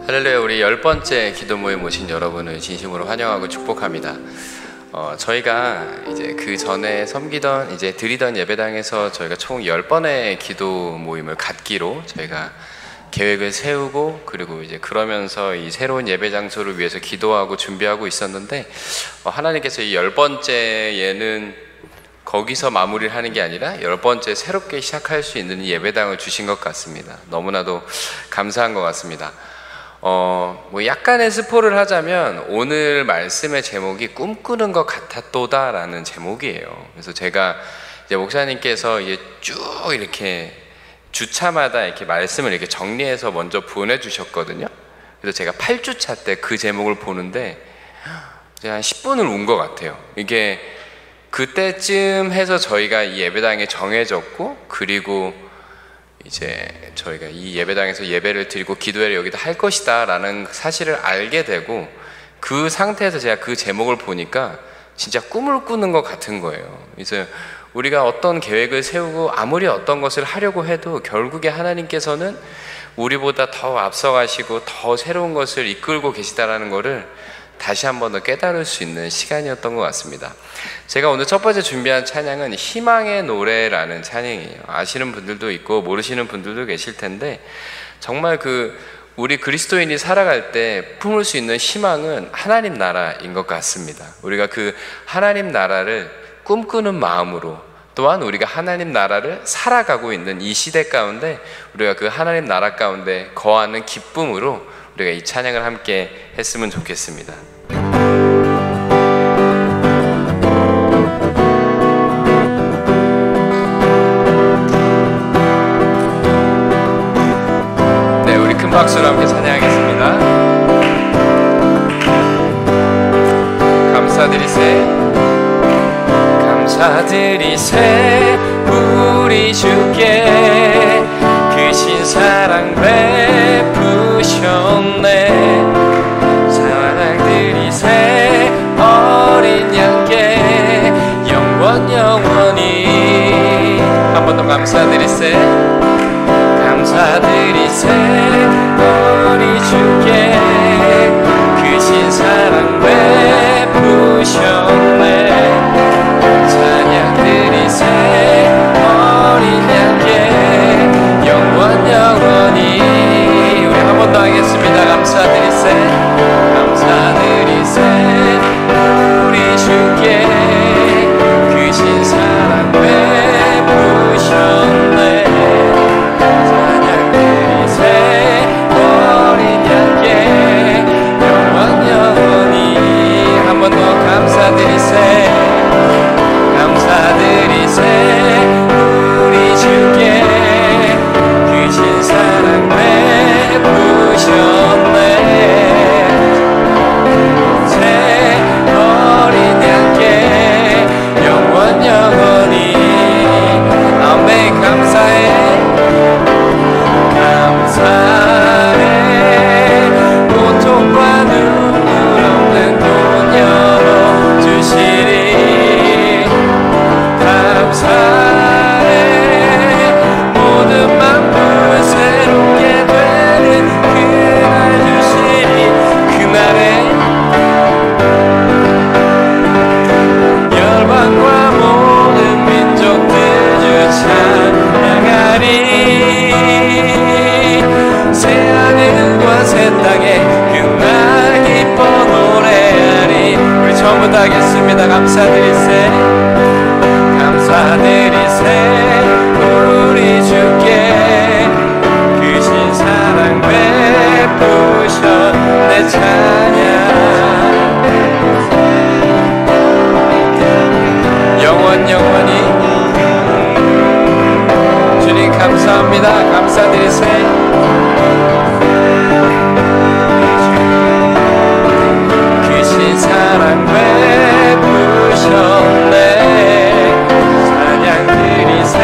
할렐루야. 우리 10번째 기도 모임 오신 여러분을 진심으로 환영하고 축복합니다. 저희가 이제 그 전에 섬기던 드리던 예배당에서 저희가 총 10번의 기도 모임을 갖기로 저희가 계획을 세우고, 그리고 이제 그러면서 이 새로운 예배 장소를 위해서 기도하고 준비하고 있었는데, 하나님께서 이 10번째에는 거기서 마무리를 하는 게 아니라 10번째 새롭게 시작할 수 있는 예배당을 주신 것 같습니다. 너무나도 감사한 것 같습니다. 약간의 스포를 하자면 오늘 말씀의 제목이 꿈꾸는 것 같았도다 라는 제목이에요. 그래서 제가 이제 목사님께서 이제 쭉 이렇게 주차마다 이렇게 말씀을 이렇게 정리해서 먼저 보내주셨거든요. 그래서 제가 8주차 때 그 제목을 보는데 한 10분을 운 것 같아요. 이게 그때쯤 해서 저희가 이 예배당에 정해졌고, 그리고 이제 저희가 이 예배당에서 예배를 드리고 기도회를 여기다 할 것이다 라는 사실을 알게 되고, 그 상태에서 제가 그 제목을 보니까 진짜 꿈을 꾸는 것 같은 거예요. 그래서 우리가 어떤 계획을 세우고 아무리 어떤 것을 하려고 해도 결국에 하나님께서는 우리보다 더 앞서가시고 더 새로운 것을 이끌고 계시다라는 것을 다시 한 번 더 깨달을 수 있는 시간이었던 것 같습니다. 제가 오늘 첫 번째 준비한 찬양은 희망의 노래라는 찬양이에요. 아시는 분들도 있고 모르시는 분들도 계실 텐데, 정말 우리 그리스도인이 살아갈 때 품을 수 있는 희망은 하나님 나라인 것 같습니다. 우리가 그 하나님 나라를 꿈꾸는 마음으로, 또한 우리가 하나님 나라를 살아가고 있는 이 시대 가운데 우리가 그 하나님 나라 가운데 거하는 기쁨으로 우리가 이 찬양을 함께 했으면 좋겠습니다. 네, 우리 큰 박수로 함께 찬양하겠습니다. 감사드리세, 감사드리세 우리 주께 크신 사랑 베푸셨네. 사랑드리세 어린 양께 영원히 한 번 더 감사드리세, 감사드리세 우리 주께 크신 사랑 베푸셨네. 찬양드리세 어린 양께 영원히. 우리 한 번 더 하겠습니다. 감사드리세, 감사드리세 우리 주께 크신 사랑 베푸셨네. 찬양드리세 어린 양께 영원히. 한 번 더 감사드리세, 감사드리세 우리 주께 크신 사랑 베푸셨네. 새 어린 양께 영원히. 아멘. 감사해, 감사해. 고통과 눈물 없는 돈 열어주시리. 감사해. 모든 만물 새롭게 되는 그날 주시니, 그날에 열방과 모든 민족들 주 찬양하리. 새 하늘과 새 땅에 그날 기뻐 노래하리. 우리 전부 다 하겠습니다. 감사드리세, 감사드리세 우리 주께 크신 사랑 베푸셨네. 찬양 영원히. 주님 감사합니다. 감사드리세. 크신 사랑 베푸셨네. 찬양드리세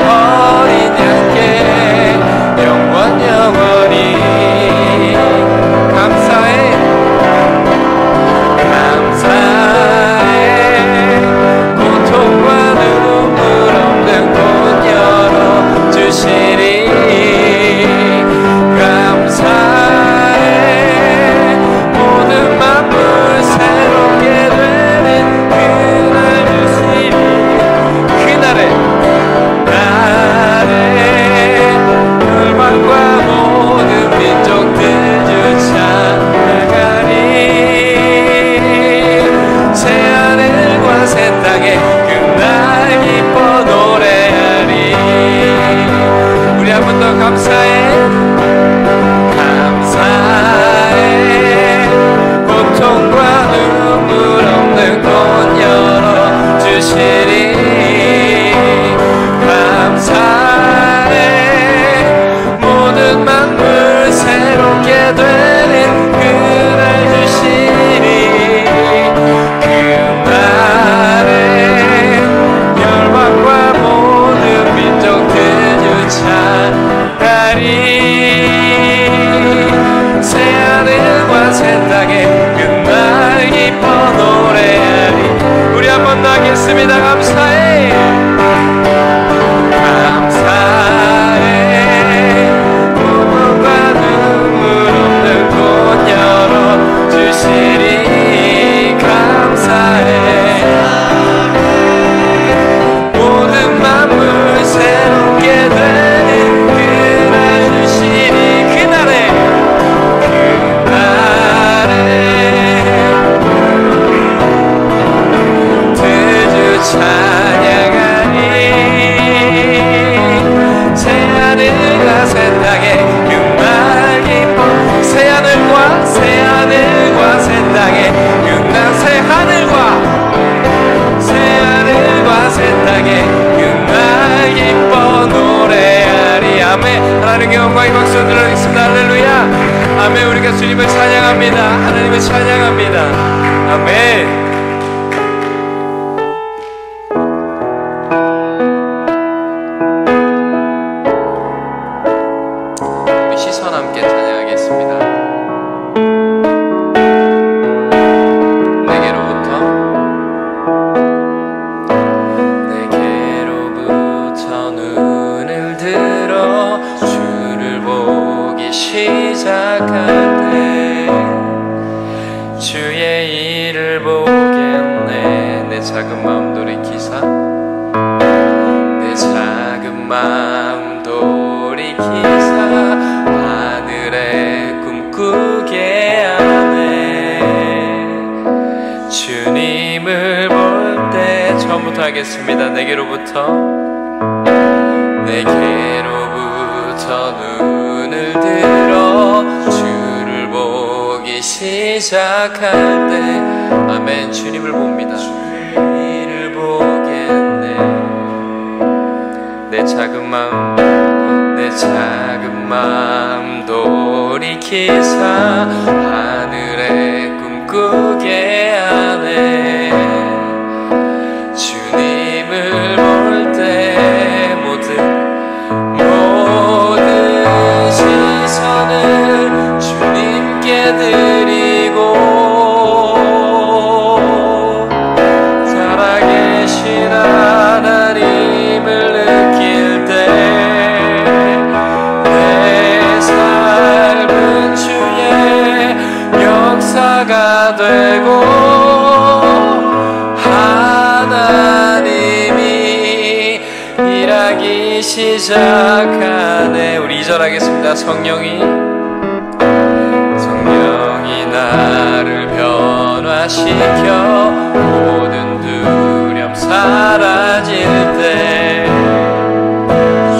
어린 양께 영원히. 감사해, 믿습니다. 감사해. 감사해. 꿈과 눈물 없는 문 열어주시리. 감사해. 모든 만물 새롭게 되는 그날 주시리. 그날에 드주 찬양하니 새하늘과 새 땅에 육날 기뻐. 새하늘과 새하늘과 새 땅에 육날 새하늘과 새하늘과 새 땅에 육날 기뻐 노래하리. 아멘. 하나님께 영광의 박수 드리겠습니다. 할렐루야. 아멘. 우리가 주님을 찬양합니다. 하나님을 찬양합니다. 아멘. 시선 함께 찬양하겠습니다. 내게로부터 눈을 들어 주를 보기 시작할 때 주의 일을 보겠네. 내 작은 마음 돌이키사 내 작은 마음 돌이키사 하늘에 꿈꾸게 하네. 주님을 볼 때 처음부터 하겠습니다. 내게로부터 눈을 들어 주를 보기 시작할 때 아멘. 주님을 봅니다. 주님을 보겠네. 내 작은 마음 돌이키사 하늘에 꿈꾸게 하네. 주님을 볼 때 모든 시선을 주님께 드리고 살아계신 하나님을 느낄 때 내 삶은 주의 역사가 되고 하나님이 일하기 시작하네. 우리 2절 하겠습니다. 성령이 나를 변화시켜 모든 두려움 사라질 때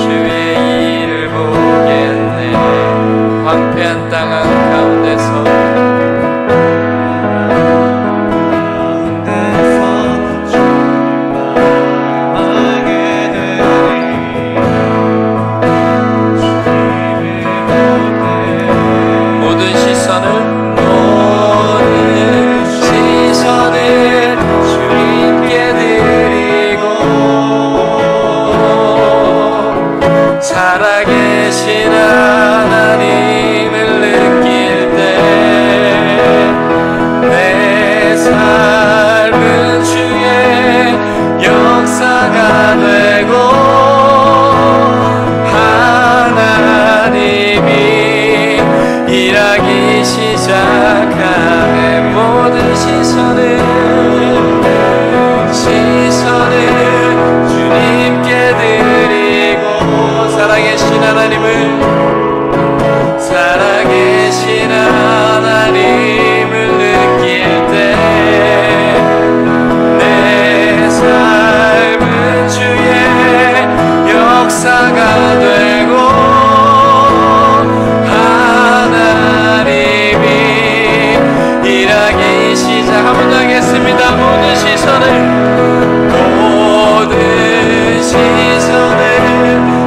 주의 일을 보겠네. 황폐한 땅 한가운데서 살아계신 하나님을 느낄 때 내 삶은 주의 역사가 되고 하나님이 일하기 시작하네. 모든 시선을 주님께 드리고 살아계신 하나님을 느낄 때 내 삶은 주의 역사가 되고 하나님이 일하기 시작. 한 번 더 하겠습니다. 모든 시선을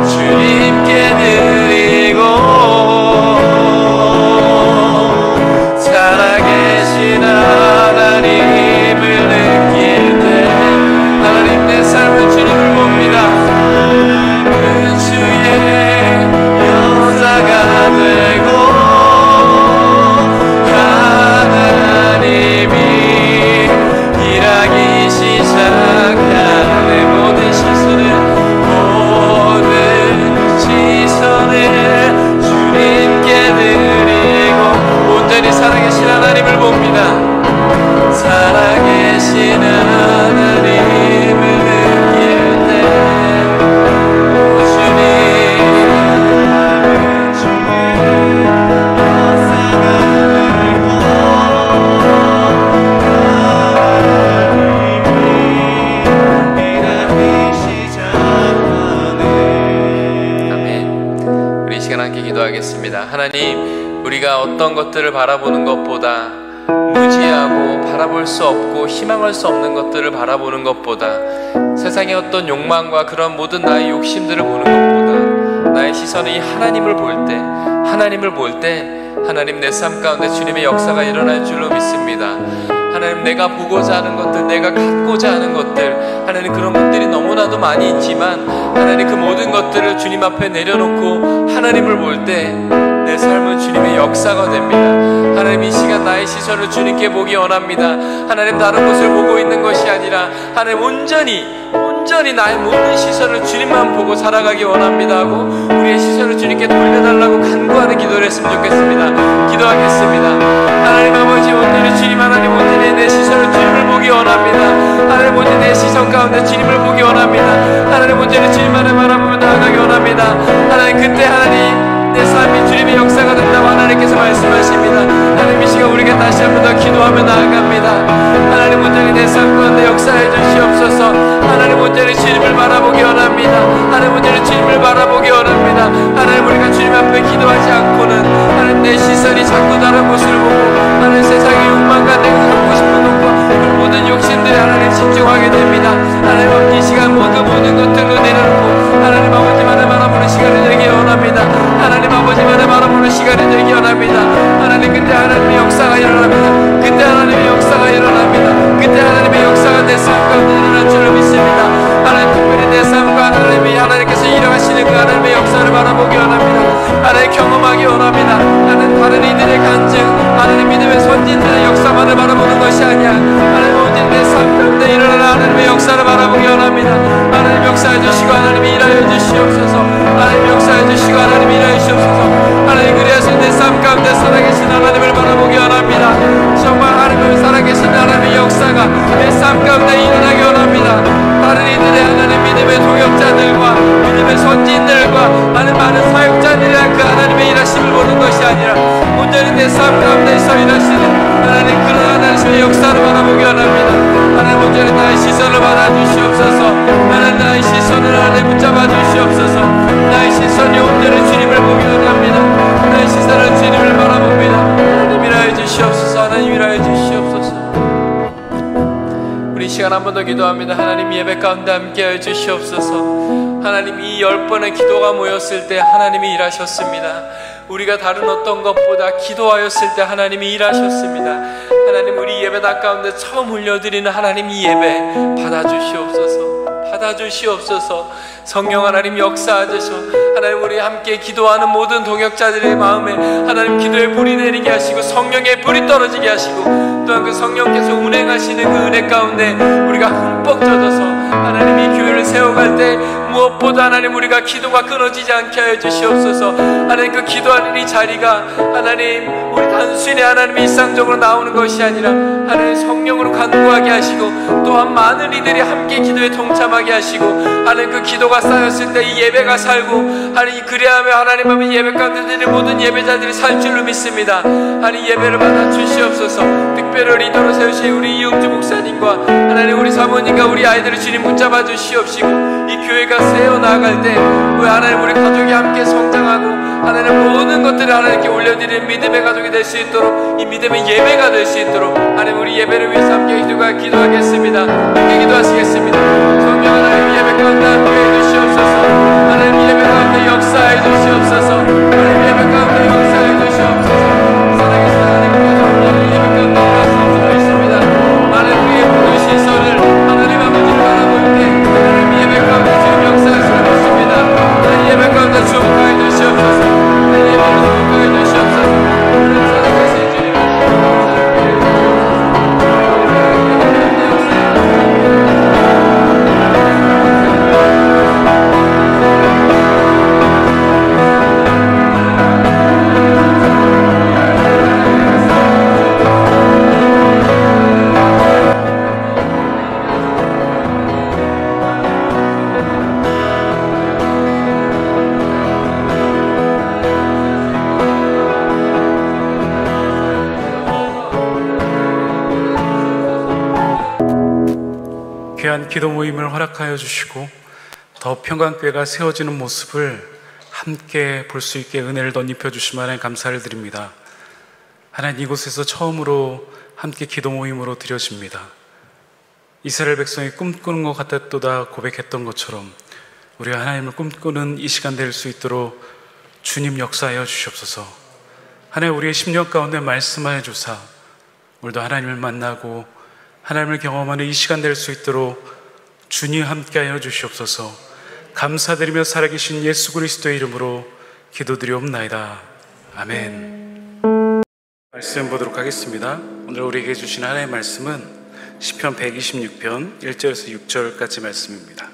주님께 드리고 살아계신 하나님을 느낄 때 하나님 내 삶은 주님을 봅니다. 주의 역사가 되고 하나님이 일하 어떤 것들을 바라보는 것보다, 무지하고 바라볼 수 없고 희망할 수 없는 것들을 바라보는 것보다, 세상의 어떤 욕망과 그런 모든 나의 욕심들을 보는 것보다, 나의 시선이 하나님을 볼 때 하나님 내 삶 가운데 주님의 역사가 일어날 줄로 믿습니다. 하나님, 내가 보고자 하는 것들, 내가 갖고자 하는 것들, 하나님 그런 것들이 너무나도 많이 있지만 하나님 그 모든 것들을 주님 앞에 내려놓고 하나님을 볼 때 내 삶은 주님의 역사가 됩니다. 하나님, 이 시간 나의 시선을 주님께 보기 원합니다. 하나님, 다른 곳을 보고 있는 것이 아니라 하나님 온전히 나의 모든 시선을 주님만 보고 살아가기 원합니다 하고 우리의 시선을 주님께 돌려달라고 간구하는 기도를 했으면 좋겠습니다. 기도하겠습니다. 하나님 아버지, 온전히 주님, 하나님 온전히 내 시선을 주님을 보기 원합니다. 하나님, 온전히 내 시선 가운데 주님을 보기 원합니다. 하나님, 온전히 주님만을 바라보며 나아가기 원합니다. 하나님, 그때 하나님 내 삶이 주님의 역사가 된다고 하나님께서 말씀하십니다. 하나님, 이 시간 우리가 다시 한 번 더 기도하며 나아갑니다. 하나님, 온전히 내 삶 가운데 역사해 주시옵소서. 하나님, 온전히 주님을 바라보기 원합니다. 하나님, 온전히 주님을 바라보기 원합니다. 하나님, 우리가 주님 앞에 기도하지 않고는 하나님 내 시선이 자꾸 다른 곳을 보고 하나님 세상의 욕망과 내가 갖고 싶은 것과 그 모든 욕심들에 하나님 집중하게 됩니다. 하나님, 이 시간 모든 것들로 내려놓고 하나님 아버지만을 바라보는 시간을 되기 원합니다. 하나님 아버지만을 바라보는 시간이 되기 원합니다. 하나님, 그때 하나님의 역사가 일어납니다. 그때 하나님의 역사가 일어납니다. 그때 하나님의 역사가 내 삶 가운데 일어날 줄로 믿습니다. 하나님, 특별히 내 삶과 하나님께서 일어나시는 그 하나님의 역사를 바라보기 원합니다. 하나님, 경험하기 원합니다. 하나님, 다른 이들의 간증, 하나님 믿음의 선진들의 역사만을 바라보는 것이 아니야. 하나님, 오직 내 삶 가운데 일어나는 하나님의 역사를 바라보기 원합니다. 하나님, 역사해 주시고 하나님이 일하여 주시옵소서. 하나님, 역사해 주시고 하나님이 일하여 주시옵소서. 하나님, 그리하여 내 삶 가운데 살아계신 하나님을 바라보기 원합니다. 정말 하나님을 살아계신 하나님의 역사가 내 삶 가운데 일어나기 원합니다. 다른 이들의 하나님 믿음의 동역자들과 믿음의 선진들과 많은 사역자들이란 그 하나님의 일하심을 보는 것이 아니라 온전히 내 삶 가운데서 일하시는 하나님 그런 하나님의 역사를 바라보기 원합니다. 하나님, 온전히 나의 시선을 받아주시옵소서. 하나님, 나의 시선을 하나님 붙잡아 주시옵소서. 나의 시선이 온전히 주님을 보기 원합니다. 나의 시선을 주님을 바라봅니다. 하나님, 일하여 주시옵소서. 하나님, 일하여 주시옵소서. 우리 이 시간 한 번 더 기도합니다. 하나님, 예배 가운데 함께하여 주시옵소서. 하나님, 이 10번의 기도가 모였을 때 하나님이 일하셨습니다. 우리가 다른 어떤 것보다 기도하였을 때 하나님이 일하셨습니다. 하나님, 우리 예배당 가운데 처음 올려드리는 하나님 이 예배 받아주시옵소서. 성령 하나님 역사하셔서 하나님, 우리 함께 기도하는 모든 동역자들의 마음에 하나님 기도의 불이 내리게 하시고 성령의 불이 떨어지게 하시고 또한 그 성령께서 운행하시는 그 은혜 가운데 우리가 흠뻑 젖어서 하나님 이 교회를 세워갈 때 무엇보다 하나님 우리가 기도가 끊어지지 않게 하여 주시옵소서. 하나님, 그 기도하는 이 자리가 하나님 우리 단순히 하나님 일상적으로 나오는 것이 아니라 하나님 성령으로 간구하게 하시고 또한 많은 이들이 함께 기도에 동참하게 하시고 하나님 그 기도가 쌓였을 때 이 예배가 살고 하나님 그리하며 하나님 앞에 예배 가운데 드리는 모든 예배자들이 살 줄로 믿습니다. 하나님, 예배를 받아 주시옵소서. 특별히 리더로 세우신 우리 이용주 목사님과 하나님 우리 사모님과 우리 아이들을 주님 붙잡아 주시옵시고 이 교회가 세워 나아갈 때 하나님 우리 가족이 함께 성장하고 하나님 모든 것들을 하나님께 올려드리는 믿음의 가족이 될 수 있도록 이 믿음의 예배가 될 수 있도록 하나님 우리 예배를 위해서 함께 기도하겠습니다. 함께 기도하시겠습니다. 성령 하나님 예배 가운데 함께 해주시옵소서. 하나님 예배 가운데 역사해 주시옵소서. 하나님 예배 가운데 역사해 주시옵소서. 살아계신 하나님께서 오늘 예배 가운데 일하실 수 있습니다. 하나님 우리의 모든 시선을 하나님 아버지를 바라볼 때 하나님 예배 가운데 주님 역사할 수 있습니다. 하나님 예배 가운데 주목하여 주시옵소서. 하나님 예배를 주목하여 주시옵소서. 하나님 살아계신 주님 귀한 기도 모임을 허락하여 주시고 더 평강교회가 세워지는 모습을 함께 볼 수 있게 은혜를 덧입혀 주시면 감사를 드립니다. 하나님, 이곳에서 처음으로 함께 기도 모임으로 드려집니다. 이스라엘 백성이 꿈꾸는 것 같았도다 고백했던 것처럼 우리가 하나님을 꿈꾸는 이 시간 될 수 있도록 주님 역사하여 주시옵소서. 하나님, 우리의 심령 가운데 말씀하여 주사 오늘도 하나님을 만나고 하나님을 경험하는 이 시간 될 수 있도록 주님 함께하여 주시옵소서. 감사드리며 살아계신 예수 그리스도의 이름으로 기도드리옵나이다. 아멘. 말씀 보도록 하겠습니다. 오늘 우리에게 주신 하나님의 말씀은 시편 126편 1절에서 6절까지 말씀입니다.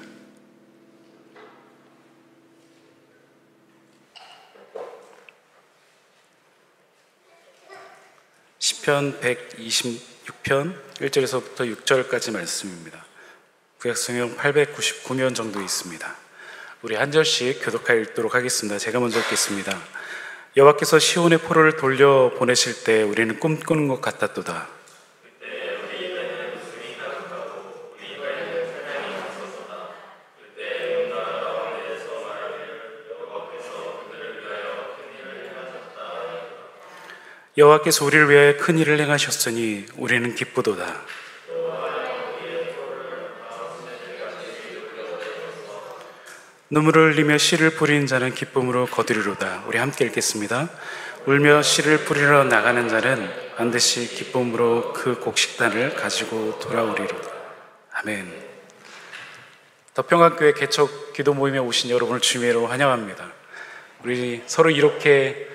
시편 126편 1절에서부터 6절까지 말씀입니다. 구약성경 899면 정도 있습니다. 우리 한 절씩 교독하여 읽도록 하겠습니다. 제가 먼저 읽겠습니다. 여호와께서 시온의 포로를 돌려 보내실 때 우리는 꿈꾸는 것 같았도다. 여호와께서 우리를 위하여 큰 일을 행하셨으니 우리는 기쁘도다. 눈물을 흘리며 씨를 뿌리는 자는 기쁨으로 거두리로다. 우리 함께 읽겠습니다. 울며 씨를 뿌리러 나가는 자는 반드시 기쁨으로 그 곡식단을 가지고 돌아오리로다. 아멘. 더평강교회 개척 기도 모임에 오신 여러분을 주님으로 환영합니다. 우리 서로 이렇게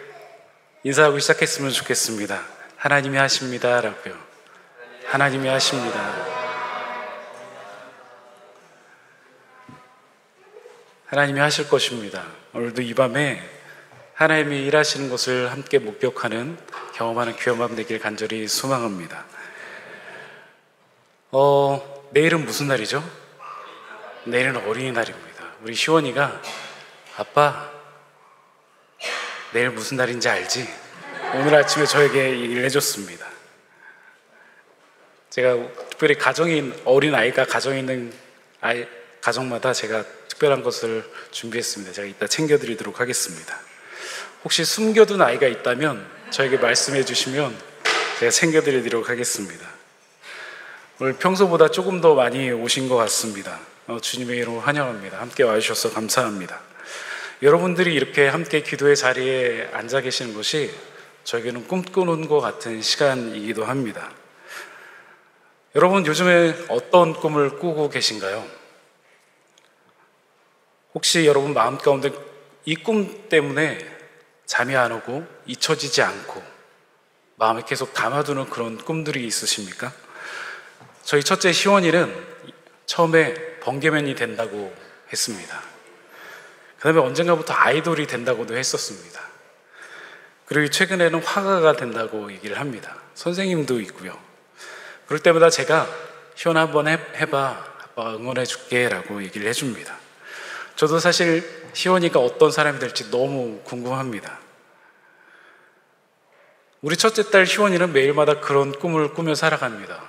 인사하고 시작했으면 좋겠습니다. 하나님이 하십니다 라고요. 하나님이 하십니다. 하나님이 하실 것입니다. 오늘도 이 밤에 하나님이 일하시는 것을 함께 목격하는, 경험하는 귀한 밤 되길 간절히 소망합니다. 내일은 무슨 날이죠? 내일은 어린이날입니다. 우리 시원이가 아빠 내일 무슨 날인지 알지? 오늘 아침에 저에게 얘기를 해줬습니다. 제가 특별히 어린 아이가 가정에 있는 가정마다 제가 특별한 것을 준비했습니다. 제가 이따 챙겨드리도록 하겠습니다. 혹시 숨겨둔 아이가 있다면 저에게 말씀해 주시면 제가 챙겨드리도록 하겠습니다. 오늘 평소보다 조금 더 많이 오신 것 같습니다. 주님의 이름으로 환영합니다. 함께 와주셔서 감사합니다. 여러분들이 이렇게 함께 기도의 자리에 앉아 계시는 것이 저에게는 꿈꾸는 것 같은 시간이기도 합니다. 여러분, 요즘에 어떤 꿈을 꾸고 계신가요? 혹시 여러분 마음 가운데 이 꿈 때문에 잠이 안 오고 잊혀지지 않고 마음에 계속 담아두는 그런 꿈들이 있으십니까? 저희 첫째 시원이는 처음에 번개맨이 된다고 했습니다. 그 다음에 언젠가부터 아이돌이 된다고도 했었습니다. 그리고 최근에는 화가가 된다고 얘기를 합니다. 선생님도 있고요. 그럴 때마다 제가 시원아 한번 해봐, 아빠가 응원해 줄게 라고 얘기를 해줍니다. 저도 사실 시원이가 어떤 사람이 될지 너무 궁금합니다. 우리 첫째 딸 시원이는 매일마다 그런 꿈을 꾸며 살아갑니다.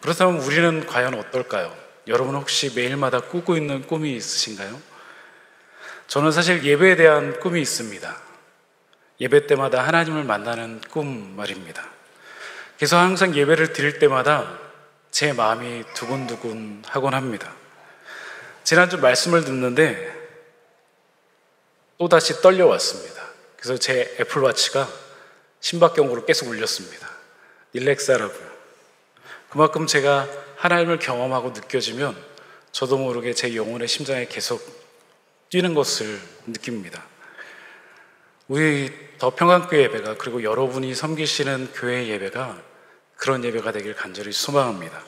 그렇다면 우리는 과연 어떨까요? 여러분 혹시 매일마다 꾸고 있는 꿈이 있으신가요? 저는 사실 예배에 대한 꿈이 있습니다. 예배 때마다 하나님을 만나는 꿈 말입니다. 그래서 항상 예배를 드릴 때마다 제 마음이 두근두근 하곤 합니다. 지난주 말씀을 듣는데 또다시 떨려왔습니다. 그래서 제 애플워치가 심박경으로 계속 울렸습니다. 릴렉스하라고요. 그만큼 제가 하나님을 경험하고 느껴지면 저도 모르게 제 영혼의 심장에 계속 뛰는 것을 느낍니다. 우리 더 평강교회 예배가, 그리고 여러분이 섬기시는 교회 예배가 그런 예배가 되길 간절히 소망합니다.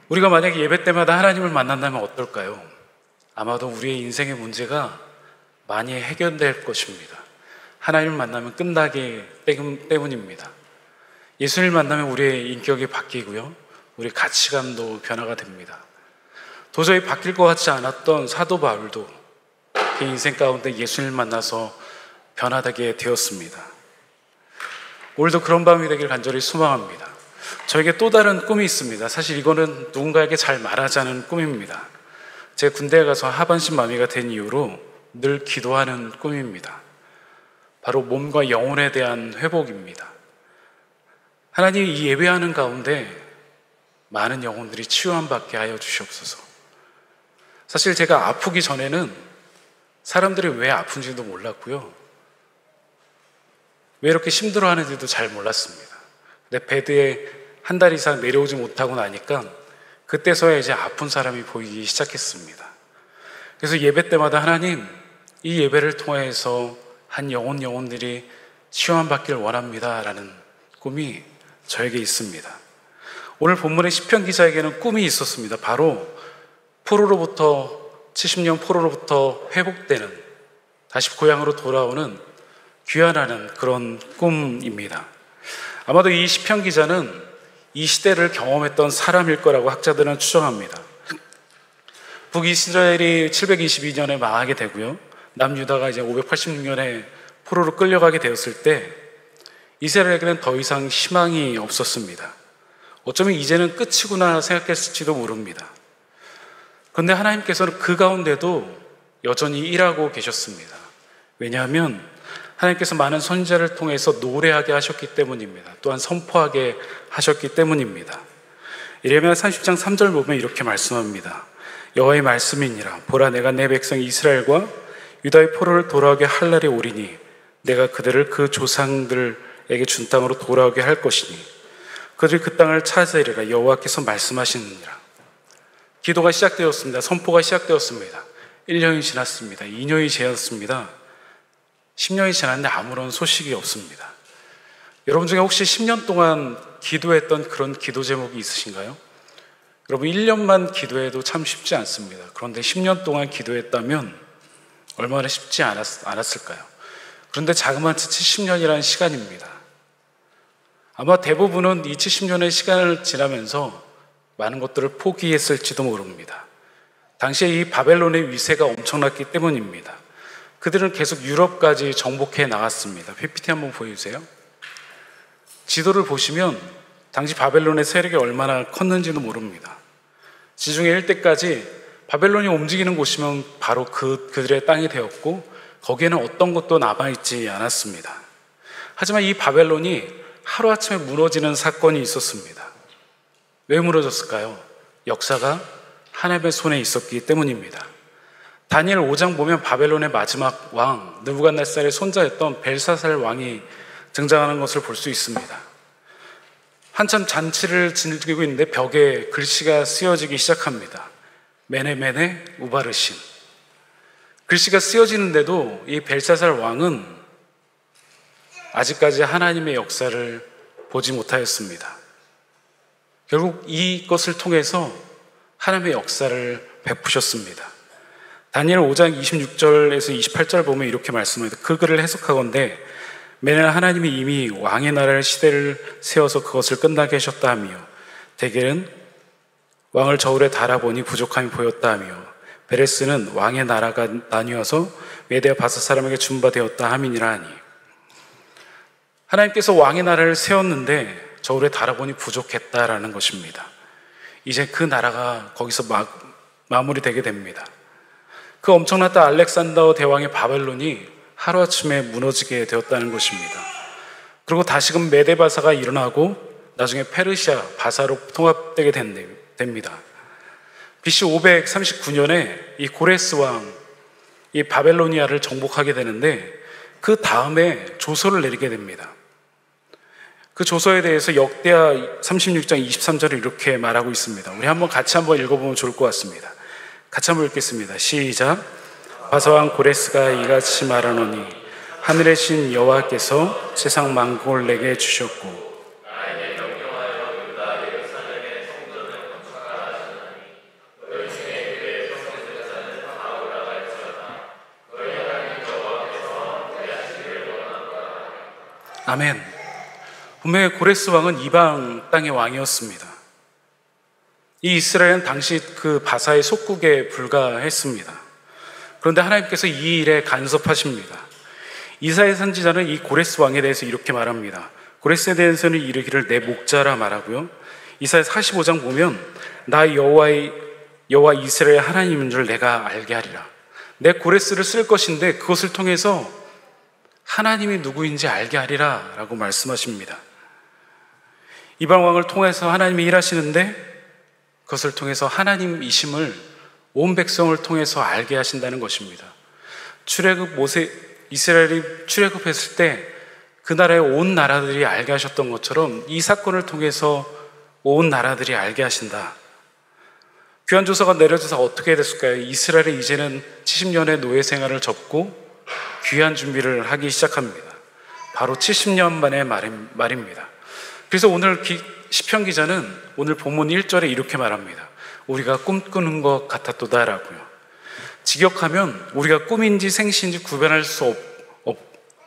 우리가 만약에 예배 때마다 하나님을 만난다면 어떨까요? 아마도 우리의 인생의 문제가 많이 해결될 것입니다. 하나님을 만나면 끝나기 때문입니다. 예수님을 만나면 우리의 인격이 바뀌고요, 우리 가치관도 변화가 됩니다. 도저히 바뀔 것 같지 않았던 사도 바울도 그 인생 가운데 예수님을 만나서 변화되게 되었습니다. 오늘도 그런 밤이 되길 간절히 소망합니다. 저에게 또 다른 꿈이 있습니다. 사실 이거는 누군가에게 잘 말하지 않은 꿈입니다. 제가 군대에 가서 하반신 마비가 된 이후로 늘 기도하는 꿈입니다. 바로 몸과 영혼에 대한 회복입니다. 하나님, 이 예배하는 가운데 많은 영혼들이 치유함 받게 하여 주시옵소서. 사실 제가 아프기 전에는 사람들이 왜 아픈지도 몰랐고요, 왜 이렇게 힘들어하는지도 잘 몰랐습니다. 근데 베드에 한 달 이상 내려오지 못하고 나니까 그때서야 이제 아픈 사람이 보이기 시작했습니다. 그래서 예배 때마다 하나님, 이 예배를 통해서 한 영혼들이 치유함 받기를 원합니다 라는 꿈이 저에게 있습니다. 오늘 본문의 시편 기자에게는 꿈이 있었습니다. 바로 70년 포로로부터 회복되는, 다시 고향으로 돌아오는 귀환하는 그런 꿈입니다. 아마도 이 시편 기자는 이 시대를 경험했던 사람일 거라고 학자들은 추정합니다. 북이스라엘이 722년에 망하게 되고요, 남유다가 이제 586년에 포로로 끌려가게 되었을 때 이스라엘에게는 더 이상 희망이 없었습니다. 어쩌면 이제는 끝이구나 생각했을지도 모릅니다. 그런데 하나님께서는 그 가운데도 여전히 일하고 계셨습니다. 왜냐하면 하나님께서 많은 선지자를 통해서 노래하게 하셨기 때문입니다. 또한 선포하게 하셨기 때문입니다. 이레미야 30장 3절 보면 이렇게 말씀합니다. 여호와의 말씀이니라. 보라, 내가 내 백성 이스라엘과 유다의 포로를 돌아오게 할 날이 오리니 내가 그들을 그 조상들에게 준 땅으로 돌아오게 할 것이니 그들이 그 땅을 찾으리라. 여호와께서 말씀하시느니라. 기도가 시작되었습니다. 선포가 시작되었습니다. 1년이 지났습니다. 2년이 지났습니다. 10년이 지났는데 아무런 소식이 없습니다. 여러분 중에 혹시 10년 동안 기도했던 그런 기도 제목이 있으신가요? 여러분, 1년만 기도해도 참 쉽지 않습니다. 그런데 10년 동안 기도했다면 얼마나 쉽지 않았을까요? 그런데 자그마치 70년이라는 시간입니다. 아마 대부분은 이 70년의 시간을 지나면서 많은 것들을 포기했을지도 모릅니다. 당시에 이 바벨론의 위세가 엄청났기 때문입니다. 그들은 계속 유럽까지 정복해 나갔습니다. PPT 한번 보여주세요. 지도를 보시면 당시 바벨론의 세력이 얼마나 컸는지도 모릅니다. 지중해 일대까지 바벨론이 움직이는 곳이면 바로 그들의 땅이 되었고 거기에는 어떤 것도 남아있지 않았습니다. 하지만 이 바벨론이 하루아침에 무너지는 사건이 있었습니다. 왜 무너졌을까요? 역사가 하나님의 손에 있었기 때문입니다. 다니엘 5장 보면 바벨론의 마지막 왕 느부갓네살의 손자였던 벨사살 왕이 등장하는 것을 볼 수 있습니다. 한참 잔치를 즐기고 있는데 벽에 글씨가 쓰여지기 시작합니다. 메네 우바르신. 글씨가 쓰여지는데도 이 벨사살 왕은 아직까지 하나님의 역사를 보지 못하였습니다. 결국 이것을 통해서 하나님의 역사를 베푸셨습니다. 다니엘 5장 26절에서 28절 보면 이렇게 말씀합니다. 그 글을 해석하건대 매년 하나님이 이미 왕의 나라를 시대를 세워서 그것을 끝나게 하셨다 하며 대개는 왕을 저울에 달아보니 부족함이 보였다 하며 베레스는 왕의 나라가 나뉘어서 메대와 바사 사람에게 준바되었다 함이니라 하니, 하나님께서 왕의 나라를 세웠는데 저울에 달아보니 부족했다라는 것입니다. 이제 그 나라가 거기서 마무리되게 됩니다. 그 엄청났던 알렉산더 대왕의 바벨론이 하루아침에 무너지게 되었다는 것입니다. 그리고 다시금 메데바사가 일어나고 나중에 페르시아 바사로 통합되게 됩니다. BC 539년에 이 고레스 왕, 이 바벨로니아를 정복하게 되는데 그 다음에 조서를 내리게 됩니다. 그 조서에 대해서 역대하 36장 23절을 이렇게 말하고 있습니다. 우리 같이 한번 읽어보면 좋을 것 같습니다. 같이 한번 읽겠습니다. 시작. 바사왕 고레스가 이같이 말하노니 하늘의 신 여호와께서 세상 만국을 내게 주셨고 아멘. 분명히 고레스 왕은 이방 땅의 왕이었습니다. 이 이스라엘은 당시 그 바사의 속국에 불과했습니다. 그런데 하나님께서 이 일에 간섭하십니다. 이사야 선지자는 이 고레스 왕에 대해서 이렇게 말합니다. 고레스에 대해서는 이르기를 내 목자라 말하고요. 이사야 45장 보면 나 여호와 이스라엘 하나님인 줄 내가 알게 하리라. 내 고레스를 쓸 것인데 그것을 통해서 하나님이 누구인지 알게 하리라 라고 말씀하십니다. 이방왕을 통해서 하나님이 일하시는데 그것을 통해서 하나님이심을 온 백성을 통해서 알게 하신다는 것입니다. 이스라엘이 출애굽했을 때 그 나라의 온 나라들이 알게 하셨던 것처럼 이 사건을 통해서 온 나라들이 알게 하신다. 귀환조서가 내려져서 어떻게 됐을까요? 이스라엘이 이제는 70년의 노예 생활을 접고 귀환 준비를 하기 시작합니다. 바로 70년 만의 말입니다. 그래서 오늘 시편 기자는 오늘 본문 1절에 이렇게 말합니다. 우리가 꿈꾸는 것 같았도다라고요. 직역하면 우리가 꿈인지 생시인지 구별할 수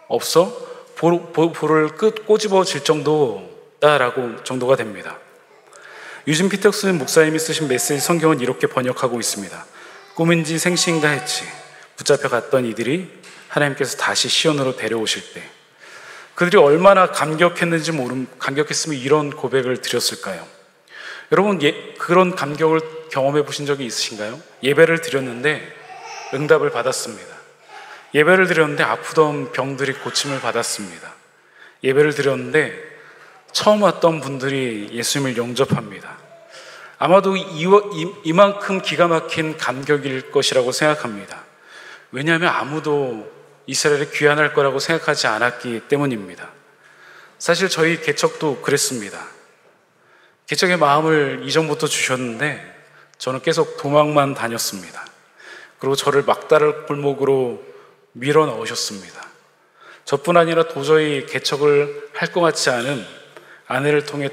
없어 볼을 꼬집어질 정도가 됩니다. 유진 피터슨 목사님이 쓰신 메시지 성경은 이렇게 번역하고 있습니다. 꿈인지 생시인가 했지 붙잡혀 갔던 이들이 하나님께서 다시 시온으로 데려오실 때 그들이 얼마나 감격했으면 이런 고백을 드렸을까요? 여러분 그런 감격을 경험해 보신 적이 있으신가요? 예배를 드렸는데 응답을 받았습니다. 예배를 드렸는데 아프던 병들이 고침을 받았습니다. 예배를 드렸는데 처음 왔던 분들이 예수님을 영접합니다. 아마도 이만큼 기가 막힌 감격일 것이라고 생각합니다. 왜냐하면 아무도 이스라엘에 귀환할 거라고 생각하지 않았기 때문입니다. 사실 저희 개척도 그랬습니다. 개척의 마음을 이전부터 주셨는데 저는 계속 도망만 다녔습니다. 그리고 저를 막다른 골목으로 밀어 넣으셨습니다. 저뿐 아니라 도저히 개척을 할 것 같지 않은 아내를 통해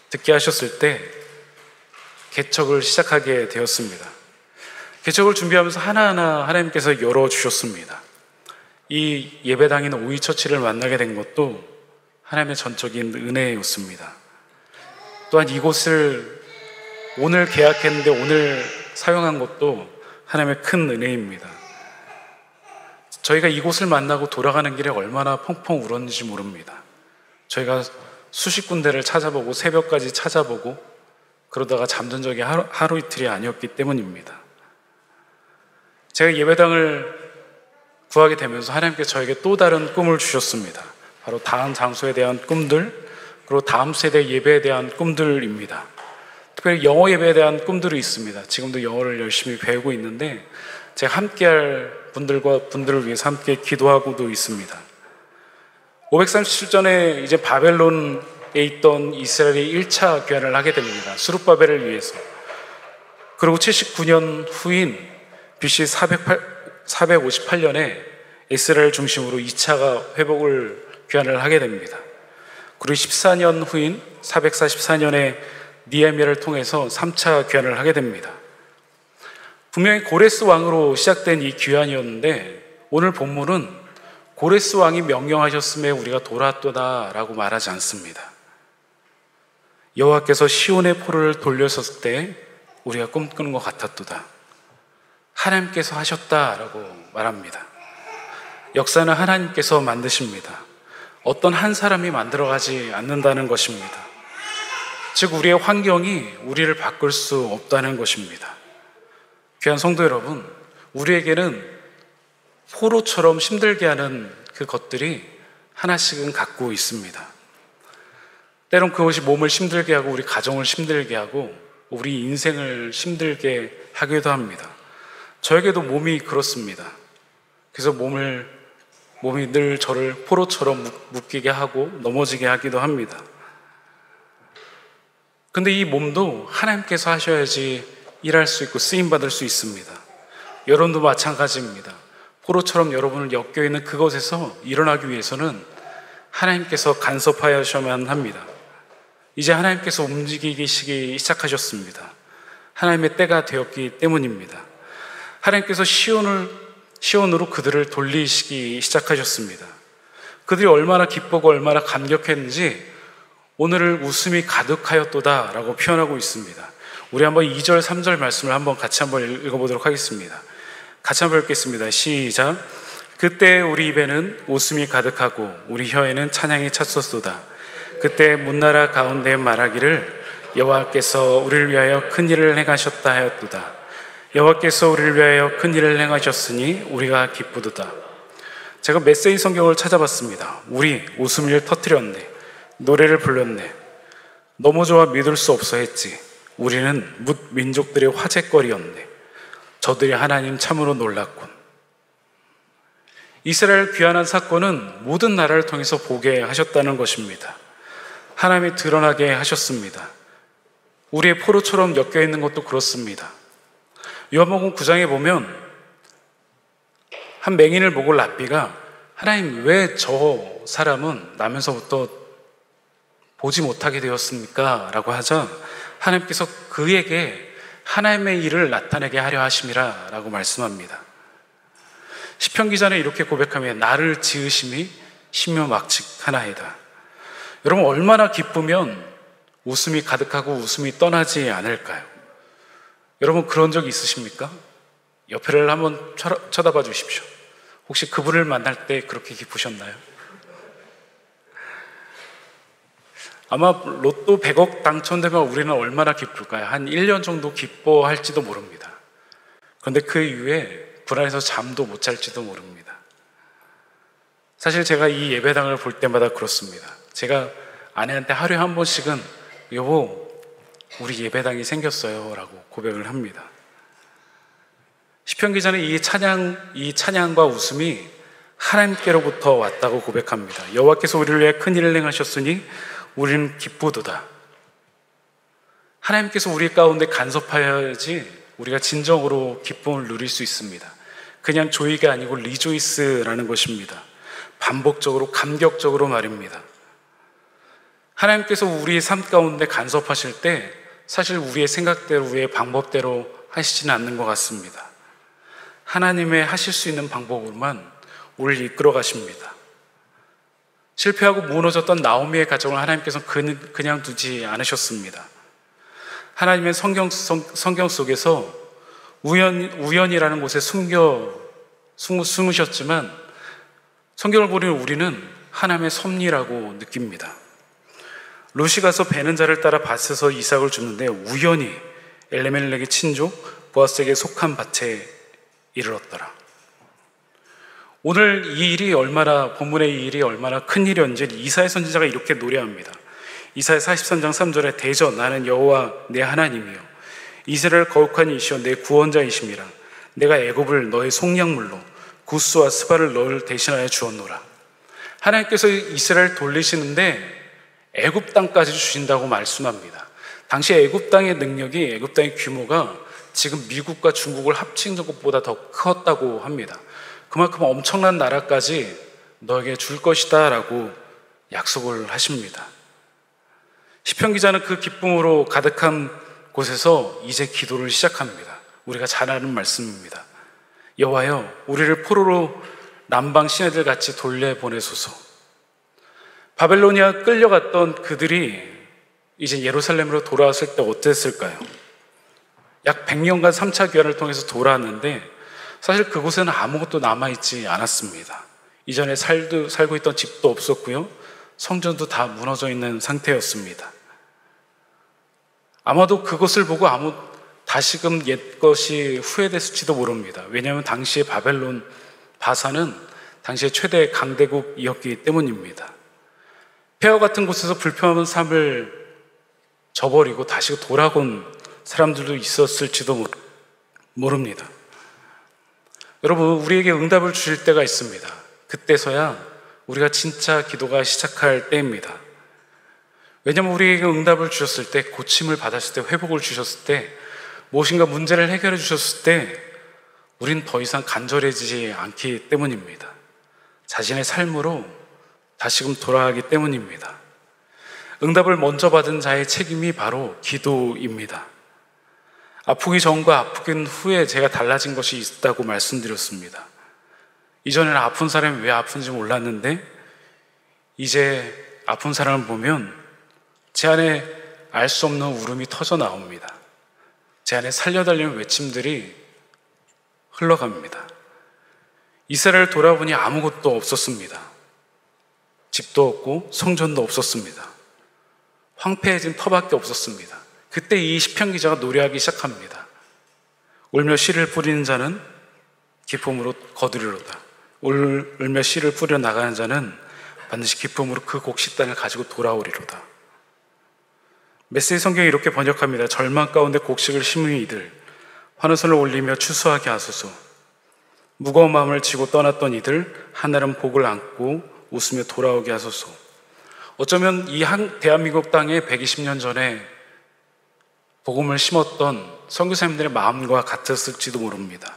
듣게 하셨을 때 개척을 시작하게 되었습니다. 개척을 준비하면서 하나하나 하나님께서 열어주셨습니다. 이 예배당인 오이처치를 만나게 된 것도 하나님의 전적인 은혜였습니다. 또한 이곳을 오늘 계약했는데 오늘 사용한 것도 하나님의 큰 은혜입니다. 저희가 이곳을 만나고 돌아가는 길에 얼마나 펑펑 울었는지 모릅니다. 저희가 수십 군데를 찾아보고 새벽까지 찾아보고 그러다가 잠든 적이 하루 이틀이 아니었기 때문입니다. 제가 예배당을 구하게 되면서 하나님께서 저에게 또 다른 꿈을 주셨습니다. 바로 다음 장소에 대한 꿈들, 그리고 다음 세대 예배에 대한 꿈들입니다. 특별히 영어 예배에 대한 꿈들이 있습니다. 지금도 영어를 열심히 배우고 있는데 제가 함께할 분들을 위해서 함께 기도하고도 있습니다. 537전에 이제 바벨론에 있던 이스라엘이 1차 귀환을 하게 됩니다. 수룹바벨을 위해서. 그리고 79년 후인 BC 458년에 이스라엘 중심으로 2차가 귀환을 하게 됩니다. 그리고 14년 후인 444년에 니헤미야를 통해서 3차 귀환을 하게 됩니다. 분명히 고레스 왕으로 시작된 이 귀환이었는데 오늘 본문은 고레스 왕이 명령하셨음에 우리가 돌아왔도다라고 말하지 않습니다. 여호와께서 시온의 포를 돌렸을 때 우리가 꿈꾸는 것 같았도다. 하나님께서 하셨다라고 말합니다. 역사는 하나님께서 만드십니다. 어떤 한 사람이 만들어가지 않는다는 것입니다. 즉 우리의 환경이 우리를 바꿀 수 없다는 것입니다. 귀한 성도 여러분, 우리에게는 포로처럼 힘들게 하는 그 것들이 하나씩은 갖고 있습니다. 때론 그것이 몸을 힘들게 하고 우리 가정을 힘들게 하고 우리 인생을 힘들게 하기도 합니다. 저에게도 몸이 그렇습니다. 그래서 몸이 늘 저를 포로처럼 묶이게 하고 넘어지게 하기도 합니다. 근데 이 몸도 하나님께서 하셔야지 일할 수 있고 쓰임받을 수 있습니다. 여러분도 마찬가지입니다. 포로처럼 여러분을 엮여있는 그것에서 일어나기 위해서는 하나님께서 간섭하셔야만 합니다. 이제 하나님께서 움직이기 시작하셨습니다. 하나님의 때가 되었기 때문입니다. 하나님께서 시온으로 그들을 돌리시기 시작하셨습니다. 그들이 얼마나 기쁘고 얼마나 감격했는지 오늘을 웃음이 가득하였도다 라고 표현하고 있습니다. 우리 한번 2절, 3절 말씀을 같이 한번 읽어보도록 하겠습니다. 같이 한번 읽겠습니다. 시작. 그때 우리 입에는 웃음이 가득하고 우리 혀에는 찬양이 찼었도다. 그때 문나라 가운데 말하기를 여호와께서 우리를 위하여 큰 일을 행하셨다 하였도다. 여호와께서 우리를 위하여 큰 일을 행하셨으니 우리가 기쁘도다. 제가 메시지 성경을 찾아봤습니다. 우리 웃음을 터뜨렸네. 노래를 불렀네. 너무 좋아 믿을 수 없어 했지. 우리는 뭇 민족들의 화제거리였네. 저들이 하나님 참으로 놀랐군. 이스라엘 귀환한 사건은 모든 나라를 통해서 보게 하셨다는 것입니다. 하나님이 드러나게 하셨습니다. 우리의 포로처럼 엮여 있는 것도 그렇습니다. 요한복음 9장에 보면 한 맹인을 보고 랍비가 하나님 왜 저 사람은 나면서부터 보지 못하게 되었습니까? 라고 하자 하나님께서 그에게 하나님의 일을 나타내게 하려 하심이라 라고 말씀합니다. 시편 기자는 이렇게 고백하며 나를 지으심이 신묘막측하나이다. 여러분 얼마나 기쁘면 웃음이 가득하고 웃음이 떠나지 않을까요? 여러분 그런 적 있으십니까? 옆에를 한번 쳐다봐 주십시오. 혹시 그분을 만날 때 그렇게 기쁘셨나요? 아마 로또 100억 당첨되면 우리는 얼마나 기쁠까요? 한 1년 정도 기뻐할지도 모릅니다. 그런데 그 이후에 불안해서 잠도 못 잘지도 모릅니다. 사실 제가 이 예배당을 볼 때마다 그렇습니다. 제가 아내한테 하루에 한 번씩은 여보 우리 예배당이 생겼어요 라고 고백을 합니다. 시편 기자는 이 찬양과 웃음이 하나님께로부터 왔다고 고백합니다. 여호와께서 우리를 위해 큰 일을 행하셨으니 우리는 기쁘도다. 하나님께서 우리 가운데 간섭하여야지 우리가 진정으로 기쁨을 누릴 수 있습니다. 그냥 조이가 아니고 리조이스라는 것입니다. 반복적으로 감격적으로 말입니다. 하나님께서 우리의 삶 가운데 간섭하실 때 사실 우리의 생각대로 우리의 방법대로 하시지는 않는 것 같습니다. 하나님의 하실 수 있는 방법으로만 우리를 이끌어 가십니다. 실패하고 무너졌던 나오미의 가정을 하나님께서 그냥 두지 않으셨습니다. 하나님의 성경 속에서 우연이라는 곳에 숨으셨지만 성경을 보는 우리는 하나님의 섭리라고 느낍니다. 롯이 가서 베는 자를 따라 밭에서 이삭을 줍는데 우연히 엘레멜렉의 친족 보아스에게 속한 밭에 이르렀더라. 오늘 본문의 이 일이 얼마나 큰 일이었는지 이사야 선지자가 이렇게 노래합니다. 이사야 43장 3절에 대저 나는 여호와 내 하나님이요 이스라엘 거룩한 이시여 내 구원자이심이라. 내가 애굽을 너의 속량물로 구스와 스바를 너를 대신하여 주었노라. 하나님께서 이스라엘 돌리시는데 애굽 땅까지 주신다고 말씀합니다. 당시 애굽 땅의 능력이 애굽 땅의 규모가 지금 미국과 중국을 합친 것보다 더 컸다고 합니다. 그만큼 엄청난 나라까지 너에게 줄 것이다 라고 약속을 하십니다. 시편 기자는 그 기쁨으로 가득한 곳에서 이제 기도를 시작합니다. 우리가 잘 아는 말씀입니다. 여호와여 우리를 포로로 남방 시내들 같이 돌려보내소서. 바벨로니아 끌려갔던 그들이 이제 예루살렘으로 돌아왔을 때 어땠을까요? 약 100년간 3차 귀환을 통해서 돌아왔는데 사실 그곳에는 아무것도 남아있지 않았습니다. 이전에 살고 있던 집도 없었고요. 성전도 다 무너져 있는 상태였습니다. 아마도 그것을 보고 다시금 옛것이 후회됐을지도 모릅니다. 왜냐하면 당시의 바사는 당시의 최대 강대국이었기 때문입니다. 폐허 같은 곳에서 불평하는 삶을 저버리고 다시 돌아온 사람들도 있었을지도 모릅니다. 여러분, 우리에게 응답을 주실 때가 있습니다. 그때서야 우리가 진짜 기도가 시작할 때입니다. 왜냐하면 우리에게 응답을 주셨을 때, 고침을 받았을 때, 회복을 주셨을 때, 무엇인가 문제를 해결해 주셨을 때 우린 더 이상 간절해지지 않기 때문입니다. 자신의 삶으로 다시금 돌아가기 때문입니다. 응답을 먼저 받은 자의 책임이 바로 기도입니다. 아프기 전과 아프긴 후에 제가 달라진 것이 있다고 말씀드렸습니다. 이전에는 아픈 사람이 왜 아픈지 몰랐는데 이제 아픈 사람을 보면 제 안에 알 수 없는 울음이 터져 나옵니다. 제 안에 살려달라는 외침들이 흘러갑니다. 이스라엘 돌아보니 아무것도 없었습니다. 집도 없고 성전도 없었습니다. 황폐해진 터밖에 없었습니다. 그때 이 시편 기자가 노래하기 시작합니다. 울며 씨를 뿌리는 자는 기쁨으로 거두리로다. 울며 씨를 뿌려 나가는 자는 반드시 기쁨으로 그 곡식단을 가지고 돌아오리로다. 메시지 성경이 이렇게 번역합니다. 절망 가운데 곡식을 심은 이들, 환호성을 올리며 추수하게 하소서. 무거운 마음을 지고 떠났던 이들, 하늘은 복을 안고 웃으며 돌아오게 하소서. 어쩌면 이 대한민국 땅에 120년 전에 복음을 심었던 선교사님들의 마음과 같았을지도 모릅니다.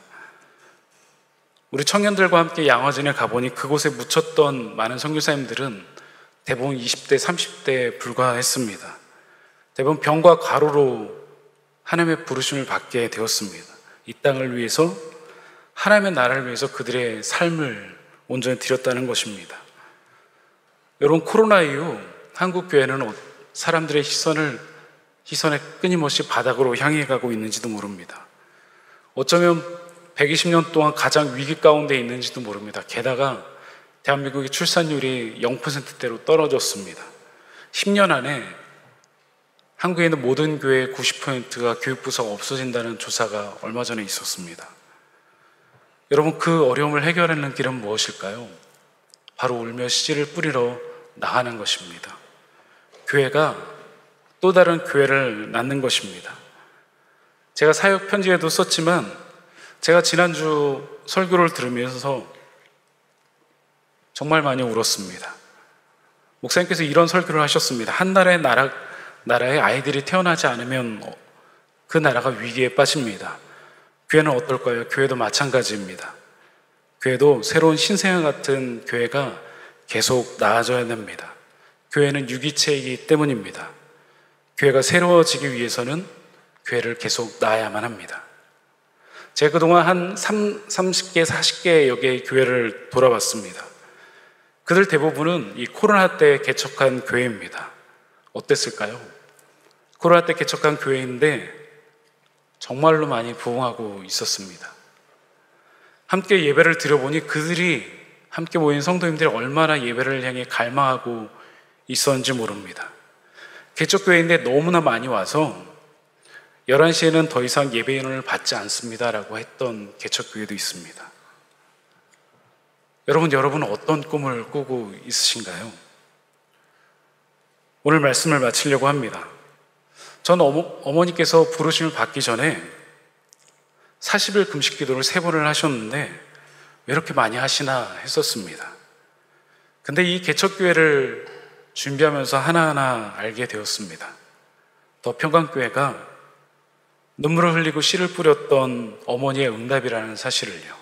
우리 청년들과 함께 양화진에 가보니 그곳에 묻혔던 많은 선교사님들은 대부분 20대, 30대에 불과했습니다. 대부분 병과 과로로 하나님의 부르심을 받게 되었습니다. 이 땅을 위해서, 하나님의 나라를 위해서 그들의 삶을 온전히 드렸다는 것입니다. 여러분, 코로나 이후 한국 교회는 사람들의 시선에 끊임없이 바닥으로 향해 가고 있는지도 모릅니다. 어쩌면 120년 동안 가장 위기 가운데 있는지도 모릅니다. 게다가 대한민국의 출산율이 0%대로 떨어졌습니다. 10년 안에 한국에 있는 모든 교회의 90%가 교육부서가 없어진다는 조사가 얼마 전에 있었습니다. 여러분, 그 어려움을 해결하는 길은 무엇일까요? 바로 울며 씨를 뿌리러 나가는 것입니다. 교회가 또 다른 교회를 낳는 것입니다. 제가 사역 편지에도 썼지만 제가 지난주 설교를 들으면서 정말 많이 울었습니다. 목사님께서 이런 설교를 하셨습니다. 한 나라의 아이들이 태어나지 않으면 그 나라가 위기에 빠집니다. 교회는 어떨까요? 교회도 마찬가지입니다. 교회도 새로운 신생아 같은 교회가 계속 나아져야 됩니다. 교회는 유기체이기 때문입니다. 교회가 새로워지기 위해서는 교회를 계속 낳아야만 합니다. 제가 그동안 한 30개, 40개 여기의 교회를 돌아봤습니다. 그들 대부분은 이 코로나 때 개척한 교회입니다. 어땠을까요? 코로나 때 개척한 교회인데 정말로 많이 부흥하고 있었습니다. 함께 예배를 드려보니 그들이 함께 모인 성도님들이 얼마나 예배를 향해 갈망하고 있었는지 모릅니다. 개척교회인데 너무나 많이 와서 11시에는 더 이상 예배인원을 받지 않습니다라고 했던 개척교회도 있습니다. 여러분은 어떤 꿈을 꾸고 있으신가요? 오늘 말씀을 마치려고 합니다. 전 어머니께서 부르심을 받기 전에 40일 금식 기도를 3번을 하셨는데 왜 이렇게 많이 하시나 했었습니다. 근데 이 개척교회를 준비하면서 하나하나 알게 되었습니다. 더 평강교회가 눈물을 흘리고 씨를 뿌렸던 어머니의 응답이라는 사실을요.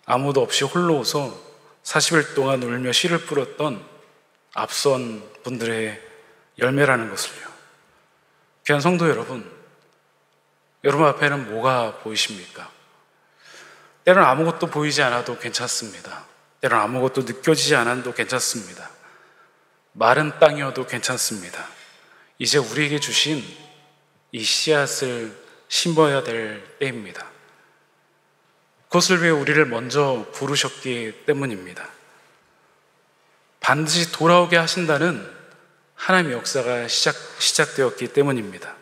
아무도 없이 홀로서 40일 동안 울며 씨를 뿌렸던 앞선 분들의 열매라는 것을요. 귀한 성도 여러분 앞에는 뭐가 보이십니까? 때로는 아무것도 보이지 않아도 괜찮습니다. 때로는 아무것도 느껴지지 않아도 괜찮습니다. 마른 땅이어도 괜찮습니다. 이제 우리에게 주신 이 씨앗을 심어야 될 때입니다. 그것을 위해 우리를 먼저 부르셨기 때문입니다. 반드시 돌아오게 하신다는 하나님의 역사가 시작되었기 때문입니다.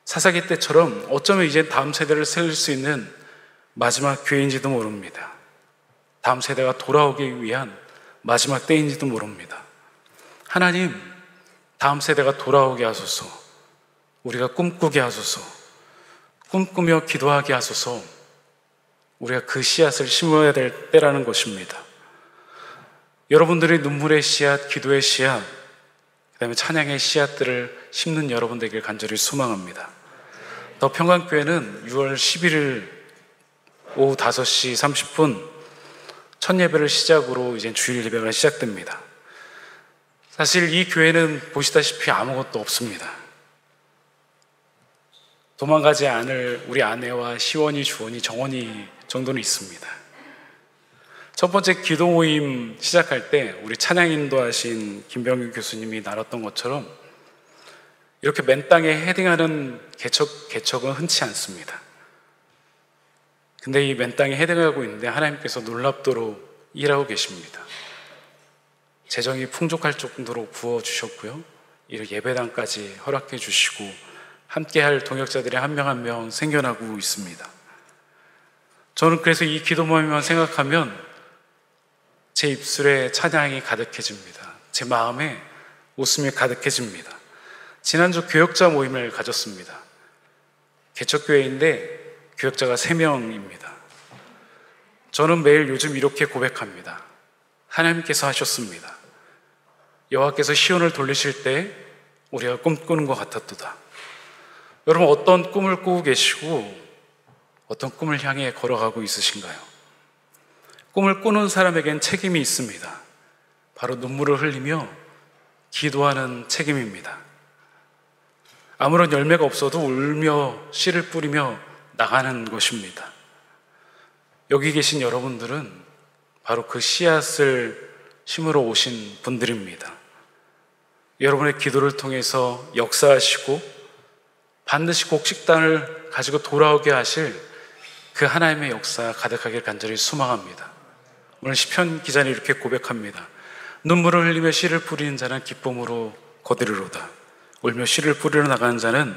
사사기 때처럼 어쩌면 이제 다음 세대를 세울 수 있는 마지막 교회인지도 모릅니다. 다음 세대가 돌아오기 위한 마지막 때인지도 모릅니다. 하나님, 다음 세대가 돌아오게 하소서. 우리가 꿈꾸게 하소서. 꿈꾸며 기도하게 하소서. 우리가 그 씨앗을 심어야 될 때라는 것입니다. 여러분들이 눈물의 씨앗, 기도의 씨앗, 그 다음에 찬양의 씨앗들을 심는 여러분 되길 간절히 소망합니다. 더 평강교회는 6월 11일 오후 5시 30분 첫 예배를 시작으로 이제 주일 예배가 시작됩니다. 사실 이 교회는 보시다시피 아무것도 없습니다. 도망가지 않을 우리 아내와 시원이, 주원이, 정원이 정도는 있습니다. 첫 번째 기도 모임 시작할 때 우리 찬양 인도하신 김병규 교수님이 나눴던 것처럼 이렇게 맨 땅에 헤딩하는 개척은 흔치 않습니다. 근데 이 맨 땅에 헤딩하고 있는데 하나님께서 놀랍도록 일하고 계십니다. 재정이 풍족할 정도로 부어주셨고요. 이 예배당까지 허락해 주시고 함께할 동역자들이 한 명 한 명 생겨나고 있습니다. 저는 그래서 이 기도 모임만 생각하면 제 입술에 찬양이 가득해집니다. 제 마음에 웃음이 가득해집니다. 지난주 교역자 모임을 가졌습니다. 개척교회인데 교역자가 3명입니다. 저는 매일 요즘 이렇게 고백합니다. 하나님께서 하셨습니다. 여호와께서 시온을 돌리실 때 우리가 꿈꾸는 것 같았도다. 여러분, 어떤 꿈을 꾸고 계시고 어떤 꿈을 향해 걸어가고 있으신가요? 꿈을 꾸는 사람에겐 책임이 있습니다. 바로 눈물을 흘리며 기도하는 책임입니다. 아무런 열매가 없어도 울며 씨를 뿌리며 나가는 것입니다. 여기 계신 여러분들은 바로 그 씨앗을 심으러 오신 분들입니다. 여러분의 기도를 통해서 역사하시고 반드시 곡식단을 가지고 돌아오게 하실 그 하나님의 역사 가득하길 간절히 소망합니다. 오늘 시편 기자는 이렇게 고백합니다. 눈물을 흘리며 씨를 뿌리는 자는 기쁨으로 거두리로다. 울며 씨를 뿌리러 나가는 자는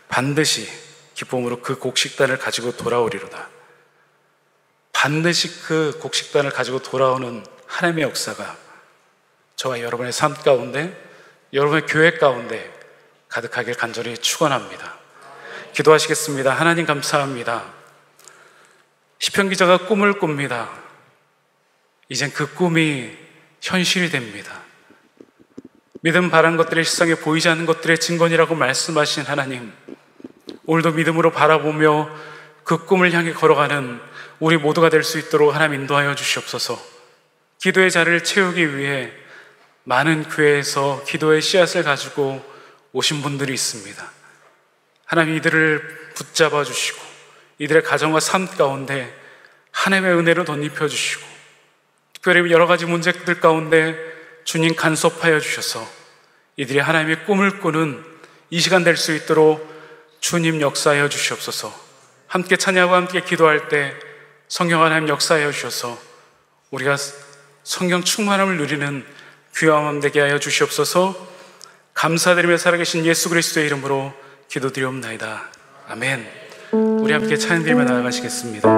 반드시 기쁨으로 그 곡식단을 가지고 돌아오리로다. 반드시 그 곡식단을 가지고 돌아오는 하나님의 역사가 저와 여러분의 삶 가운데, 여러분의 교회 가운데 가득하길 간절히 축원합니다. 기도하시겠습니다. 하나님 감사합니다. 시편 기자가 꿈을 꿉니다. 이젠 그 꿈이 현실이 됩니다. 믿음 바란 것들이 세상에 보이지 않는 것들의 증거니라고 말씀하신 하나님, 오늘도 믿음으로 바라보며 그 꿈을 향해 걸어가는 우리 모두가 될 수 있도록 하나님 인도하여 주시옵소서. 기도의 자리를 채우기 위해 많은 교회에서 기도의 씨앗을 가지고 오신 분들이 있습니다. 하나님, 이들을 붙잡아 주시고 이들의 가정과 삶 가운데 하나님의 은혜를 덧입혀 주시고, 특별히 여러 가지 문제들 가운데 주님 간섭하여 주셔서 이들이 하나님의 꿈을 꾸는 이 시간 될 수 있도록 주님 역사하여 주시옵소서. 함께 찬양하고 함께 기도할 때 성령 하나님 역사하여 주셔서 우리가 성령 충만함을 누리는 귀한 마음 되게 하여 주시옵소서. 감사드리며 살아계신 예수 그리스도의 이름으로 기도드리옵나이다. 아멘. 우리 함께 찬양드리며 나아가시겠습니다.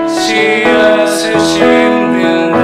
씨앗을 심는다.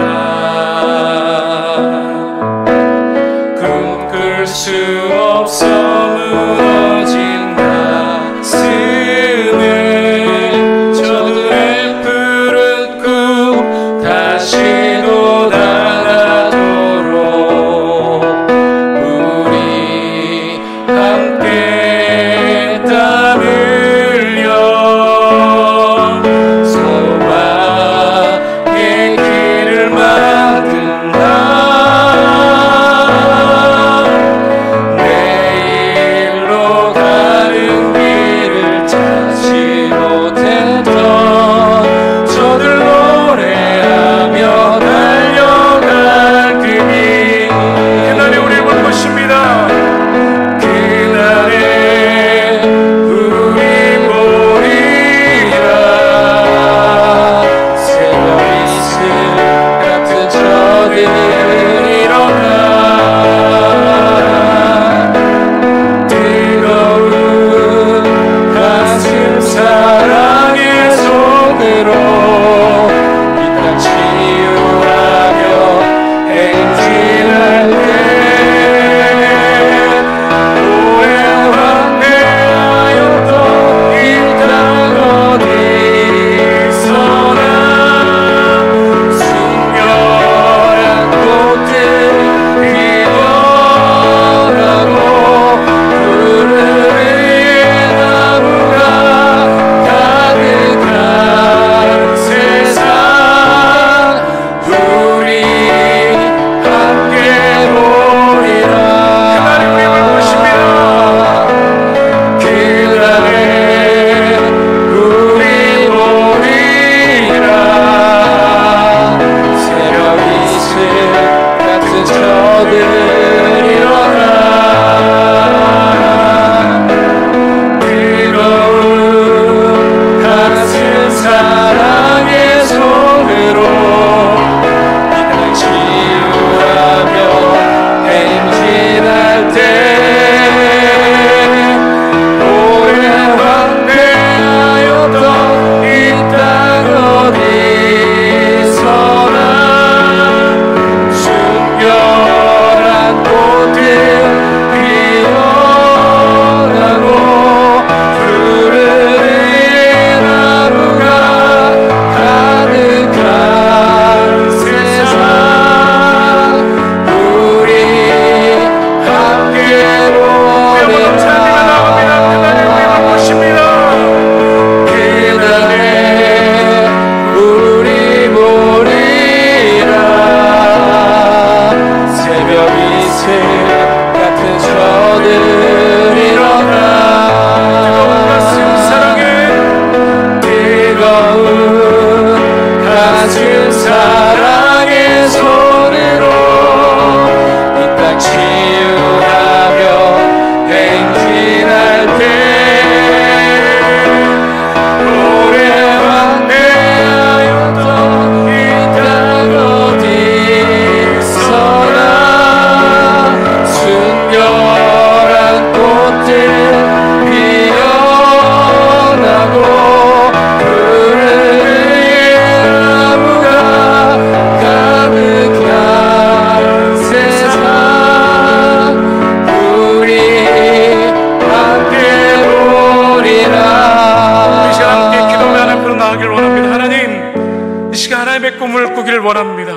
하나님의 꿈을 꾸기를 원합니다.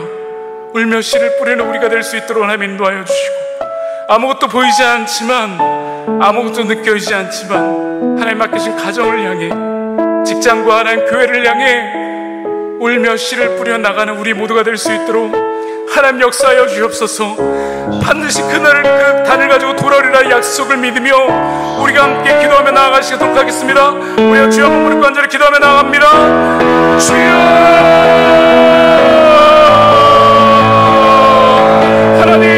울며 씨를 뿌리는 우리가 될 수 있도록 하나님 인도하여 주시고, 아무것도 보이지 않지만, 아무것도 느껴지지 않지만 하나님 맡기신 가정을 향해, 직장과 하나님 교회를 향해 울며 씨를 뿌려 나가는 우리 모두가 될 수 있도록 하나님 역사하여 주옵소서. 반드시 그날을, 그 단을 가지고 돌아오리라 약속을 믿으며 우리가 함께 기도하며 나아가시도록 하겠습니다. 우리가 주여 한번 무릎 관절에 기도하며 나아갑니다. 주여 하나님,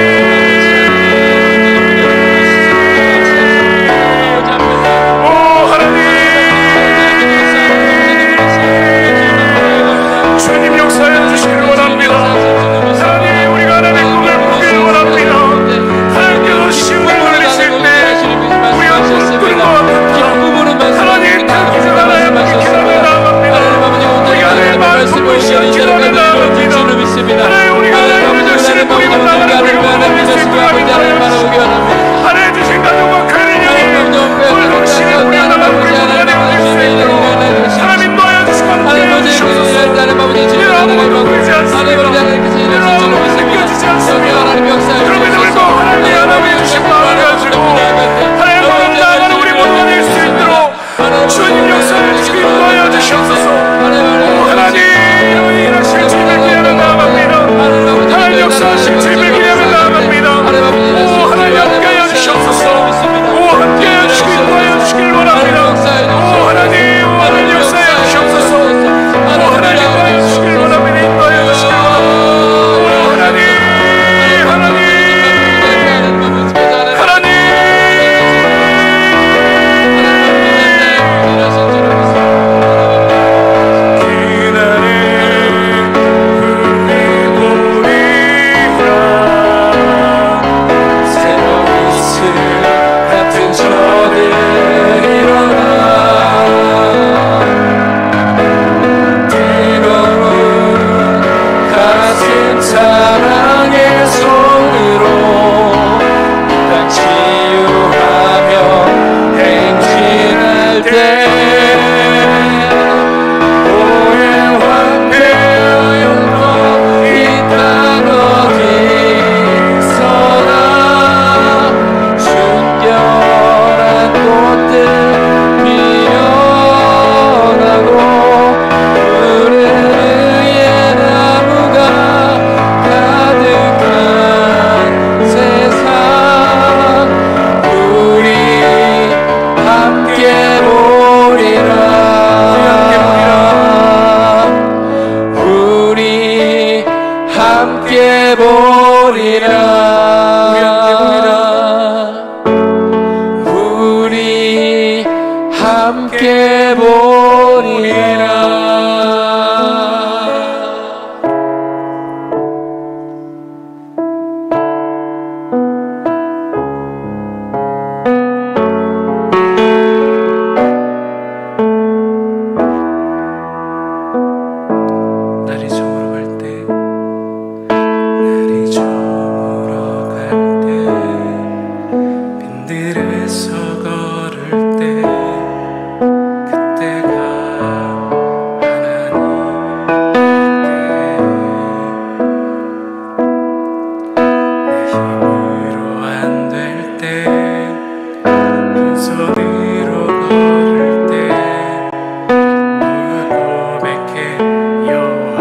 주님 역사해 주시기를 원합니다. 하나님, 우리가 하나님의 꿈을 꾸기를 원합니다. 하나님께서 심을 돌리실 때 우리가 꿈꾸는 것 같습니다. 하나님, 단기적 하나님 앞에 기도하며 나아갑니다. 우리가 하나님 말씀을 시간 기도하며 나아갑니다. 하나님, 우리가 하나님의 정신을 뿌리고 나가는 우리가 원하는 수 있도록 하나님, 하나님 주신 가족과 교회를 향해 오늘도 신을 뿌려 나가는 우리 모두가 되어질 수 있도록 하나님 인도하여 주시고 함께해 주시옵소서. 이를 아무것도 보이지 않습니다. 이를 아무것도 느껴지지 않습니다. 그럼에도 불구하고 하나님의 하나님의 주신 마음을 가지고 하나님 마음 나아가는 우리 모두가 될 수 있도록 주님 역사를 주시고 인도하여 주시옵소서. 오 하나님, 일하실 주님을 기대하며 나아갑니다. 하나님 역사하실 주님을 기대하며 나아갑니다. 오 하나님 함께하여 주시옵소서. 오 함께하여 주시고 인도하여 주시길 원합니다. 오 하나님, 오 하나님 역사하여 주시옵소서. 오 하나님 인도하여 주시길 원합니다. 인도하여 주시길 원합니다. 오 하나님, 하나님, 하나님, 사랑의 손으로 땅 치유하며 행진할 때 오해 황폐하여 이 땅 어디서나 순결한 꽃들 피어나고 푸른 의의 나무가 가득한 세상 우리 함께 보리라. 우리 함께 보리라. 우리 함께 보리라. 날이 저물어 갈 때, 날이 저물어 갈 때, 빈들에서 걸을 때, 그때가 하나님 내 힘으로 안 될 때, 빈손으로 걸을 때 누가 고백해 여호와.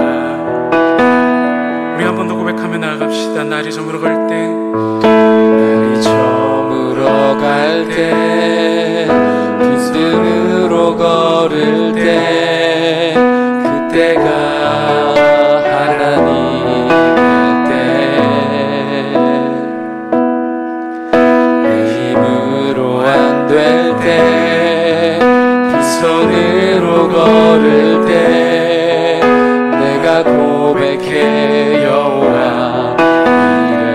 우리 한 번 더 고백하며 나아갑시다. 날이 저물어 갈 때, 날이 저물어 갈 때 빈손으로 걸을 때 그때가 하나님일 때내 힘으로 안 될 때 빈손으로 걸을 때 내가 고백해 여호와 이래.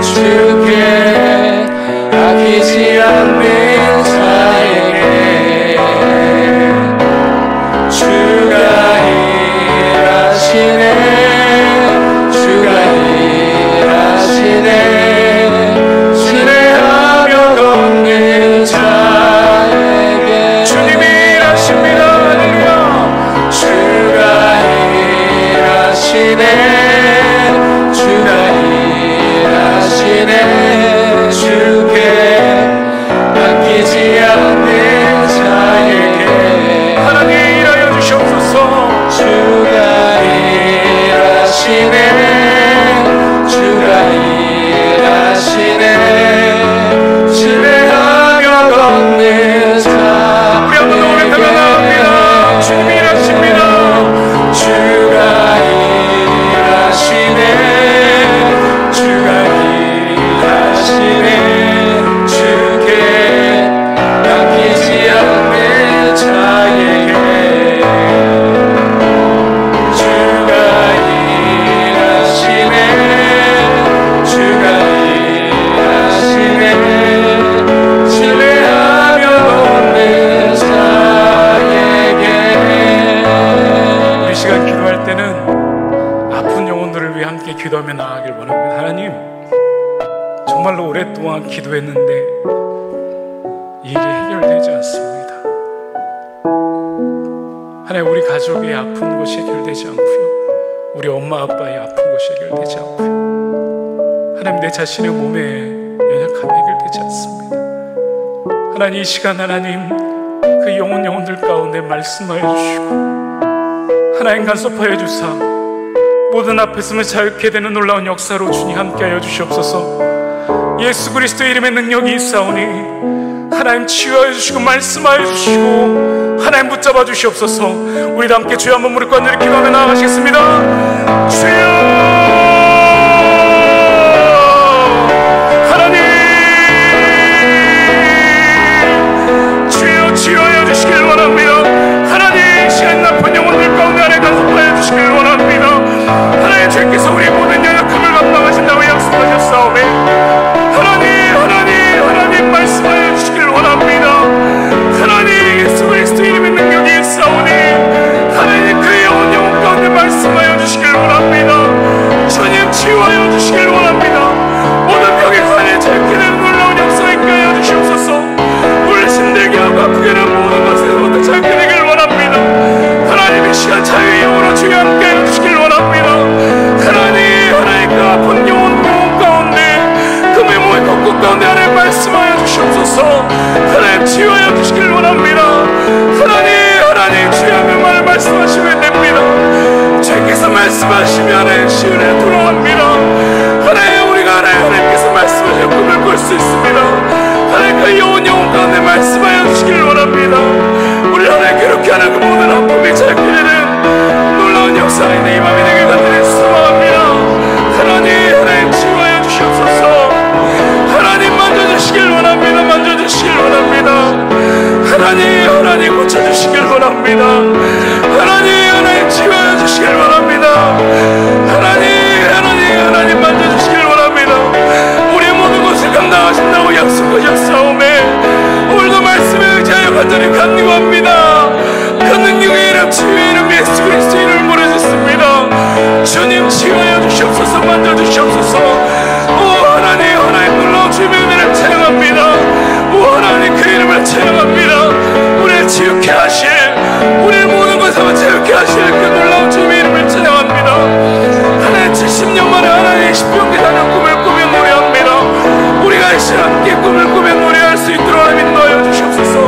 주께 아끼지 않는 자에게 주가 일하시네 주가 일하시네 신뢰하며 걷는 자에게 주님이 일하십니다. 할렐루야. 주가 일하시네 주가 일하시네 주께 아끼지 않는 자에게 하나님 일하여 주시옵소서. 주가 일하시네 주가 일하시네 신뢰하며 걷는 자 우리 한번 더 오래 나갑니다. 주님이 일하십니다. 주가 일하시네 주가 일하시네 주께 아끼지 않는 자에게 주가 일하시네 주가 일하시네 신뢰하며 걷는 자에게 우리 시간 기도할 때는 아픈 영혼들을 위해 함께 기도하며 나아가길 원합니다. 하나님, 정말로 오랫동안 기도했는데 이 일이 해결되지 않습니다. 하나님, 우리 가족의 아픈 것이 해결되지 않고요, 우리 엄마 아빠의 아픈 것이 해결되지 않고요, 하나님, 내 자신의 몸의 연약함이 해결되지 않습니다. 하나님, 이 시간 하나님 그 영혼들 가운데 말씀하여 주시고 하나님 간섭하여 주사 모든 앞에서만 자유케 되는 놀라운 역사로 주님 함께하여 주시옵소서. 예수 그리스도의 이름의 능력이 있사오니 하나님 치유하여 주시고 말씀하여 주시고 하나님 붙잡아 주시옵소서. 우리도 함께 주여 한번 무릎 꿇어 기도하며 나아가시겠습니다. 주여 하나님, 주여 치유하여 주시길 원합니다. 하나님, 시간 나쁜 영혼들 가운데 하나님 간섭하여 주시길 원합니다. 하나님, 주께서 우리 모든 연약함을 감당하신다고 약속하셨사오매 하나님 말씀하여 주시길 원합니다. 하나님, 예수 그리스도 이름의 능력이 있사오니 하나님 그 영혼 가운데 말씀하여 주시길 원합니다. 주님 치유하여 주시길 원합니다. 모든 병에서 하나님 자유케 되는 놀라운 역사 있게 하여 주시옵소서. 우리 힘들게 하고 아프게 하는 모든 것에서부터 자유케 되길 원합니다. 하나님, 이 시간 자유의 영으로 주여 함께 하여 주시길 원합니다. 하나님 그 아픈 영혼 가운데 그 메모의 kok국 가운데 하나님 말씀하여 주시옵소서. 하나님 치유하여 주시길 원합니다. 하나님 주여 말 말씀하시면 됩니다. 주께서 말씀하시면 하나님 시은에 돌아갑니다. 하나님, 우리가 하나님께서 말씀하시는 꿈을 꿀 수 있습니다. 하나님 그 영혼 가운데 말씀하여 주시길 원합니다. 우리 하나님 그렇게 하는 그 모든 아픔이 자유케 되는 놀라운 역사가 있는 이 밤이 되길 간절히 소망합니다. 하나님 치유하여 주시옵소서. 하나님 만져주시길 원합니다. 만져주시길 원합니다. 하나님 고쳐주시길 원합니다. 하나님 치유하여 주시길 원합니다. 하나님 만져주시길 원합니다. 우리의 모든 것을 감당하신다고 약속하셨사오매 오늘도 말씀에 의지하여 간절히 간구합니다. 그 능력의 이름, 치유의 이름, 예수 그리스도 이름을 모르겠습니다. 주님 치유하여 주시옵소서. 만져주시옵소서. 오 하나님 놀라운 주님의 은혜를 찬양합니다. 오 하나님 그 이름을 찬양합니다. 우리를 치유케 하실, 우리의 모든 것을 치유케 하실 그 놀라운 주님의 이름을 찬양합니다. 하나님 70년 만에 하나님 십병기 사는 꿈을 꾸며 노래합니다. 우리가 이 시간 함께 꿈을 꾸며 노래할 수 있도록 하나님 인도하여 주시옵소서.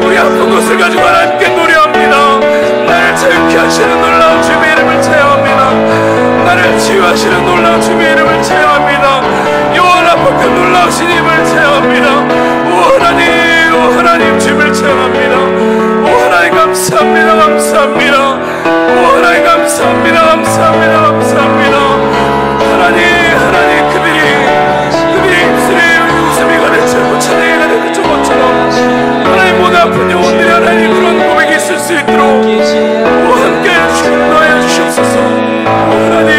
우리 아픈 것을 가지고 하나님께 노래합니다. 나를 자유케 하시는 놀라운 주님의 이름을 찬양합니다. 나를 치유하시는 놀라운 주님의 이름을 찬양합니다. 요한 앞에 그 놀라우신 이름을 찬양합니다. 오 하나님 주님을 찬양합니다. 오 하나님 감사합니다. 오 하나님 감사합니다. 하나님 그들이 입술에 웃음이 가득 차고 찬양이 가득 찬 것처럼 하나님 모든 아픈 영혼들이 하나님 그런 고백이 있을 수 있도록 오 함께 해주시옵소서. 오 하나님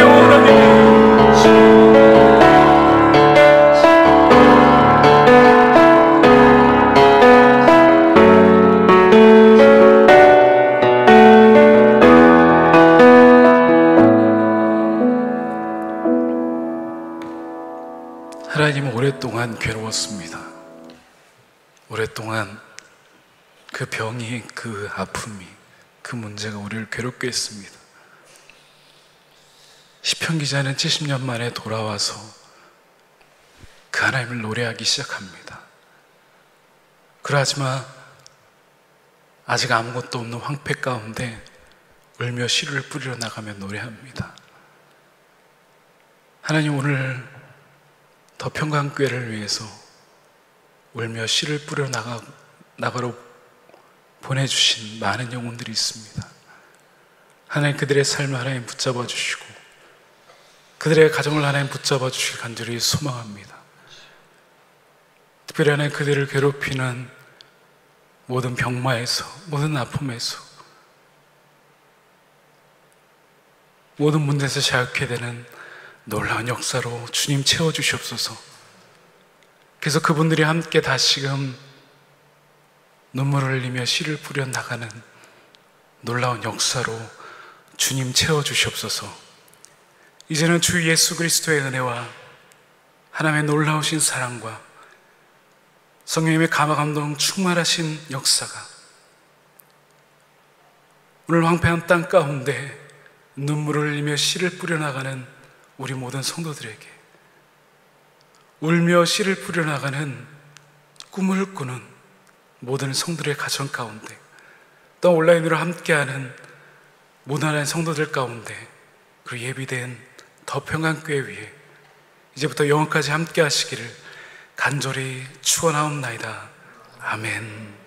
하나님은 오랫동안 괴로웠습니다. 오랫동안 그 병이, 그 아픔이, 그 문제가 우리를 괴롭게 했습니다. 시편 기자는 70년 만에 돌아와서 그 하나님을 노래하기 시작합니다. 그러하지만 아직 아무것도 없는 황폐 가운데 울며 씨를 뿌리러 나가며 노래합니다. 하나님, 오늘 더평강교회를 위해서 울며 씨를 뿌리러 나가러 보내주신 많은 영혼들이 있습니다. 하나님, 그들의 삶을 하나님 붙잡아 주시고 그들의 가정을 하나님 붙잡아 주시길 간절히 소망합니다. 특별히 하나님, 그들을 괴롭히는 모든 병마에서, 모든 아픔에서, 모든 문제에서 자유케 되는 놀라운 역사로 주님 채워주시옵소서. 그래서 그분들이 함께 다시금 눈물을 흘리며 씨를 뿌려 나가는 놀라운 역사로 주님 채워주시옵소서. 이제는 주 예수 그리스도의 은혜와 하나님의 놀라우신 사랑과 성령님의 감화 감동 충만하신 역사가 오늘 황폐한 땅 가운데 눈물을 흘리며 씨를 뿌려나가는 우리 모든 성도들에게, 울며 씨를 뿌려나가는 꿈을 꾸는 모든 성도들의 가정 가운데, 또 온라인으로 함께하는 모든 하나의 성도들 가운데 그 예비된 더평강교회 위에 이제부터 영원까지 함께 하시기를 간절히 축원하옵나이다. 아멘.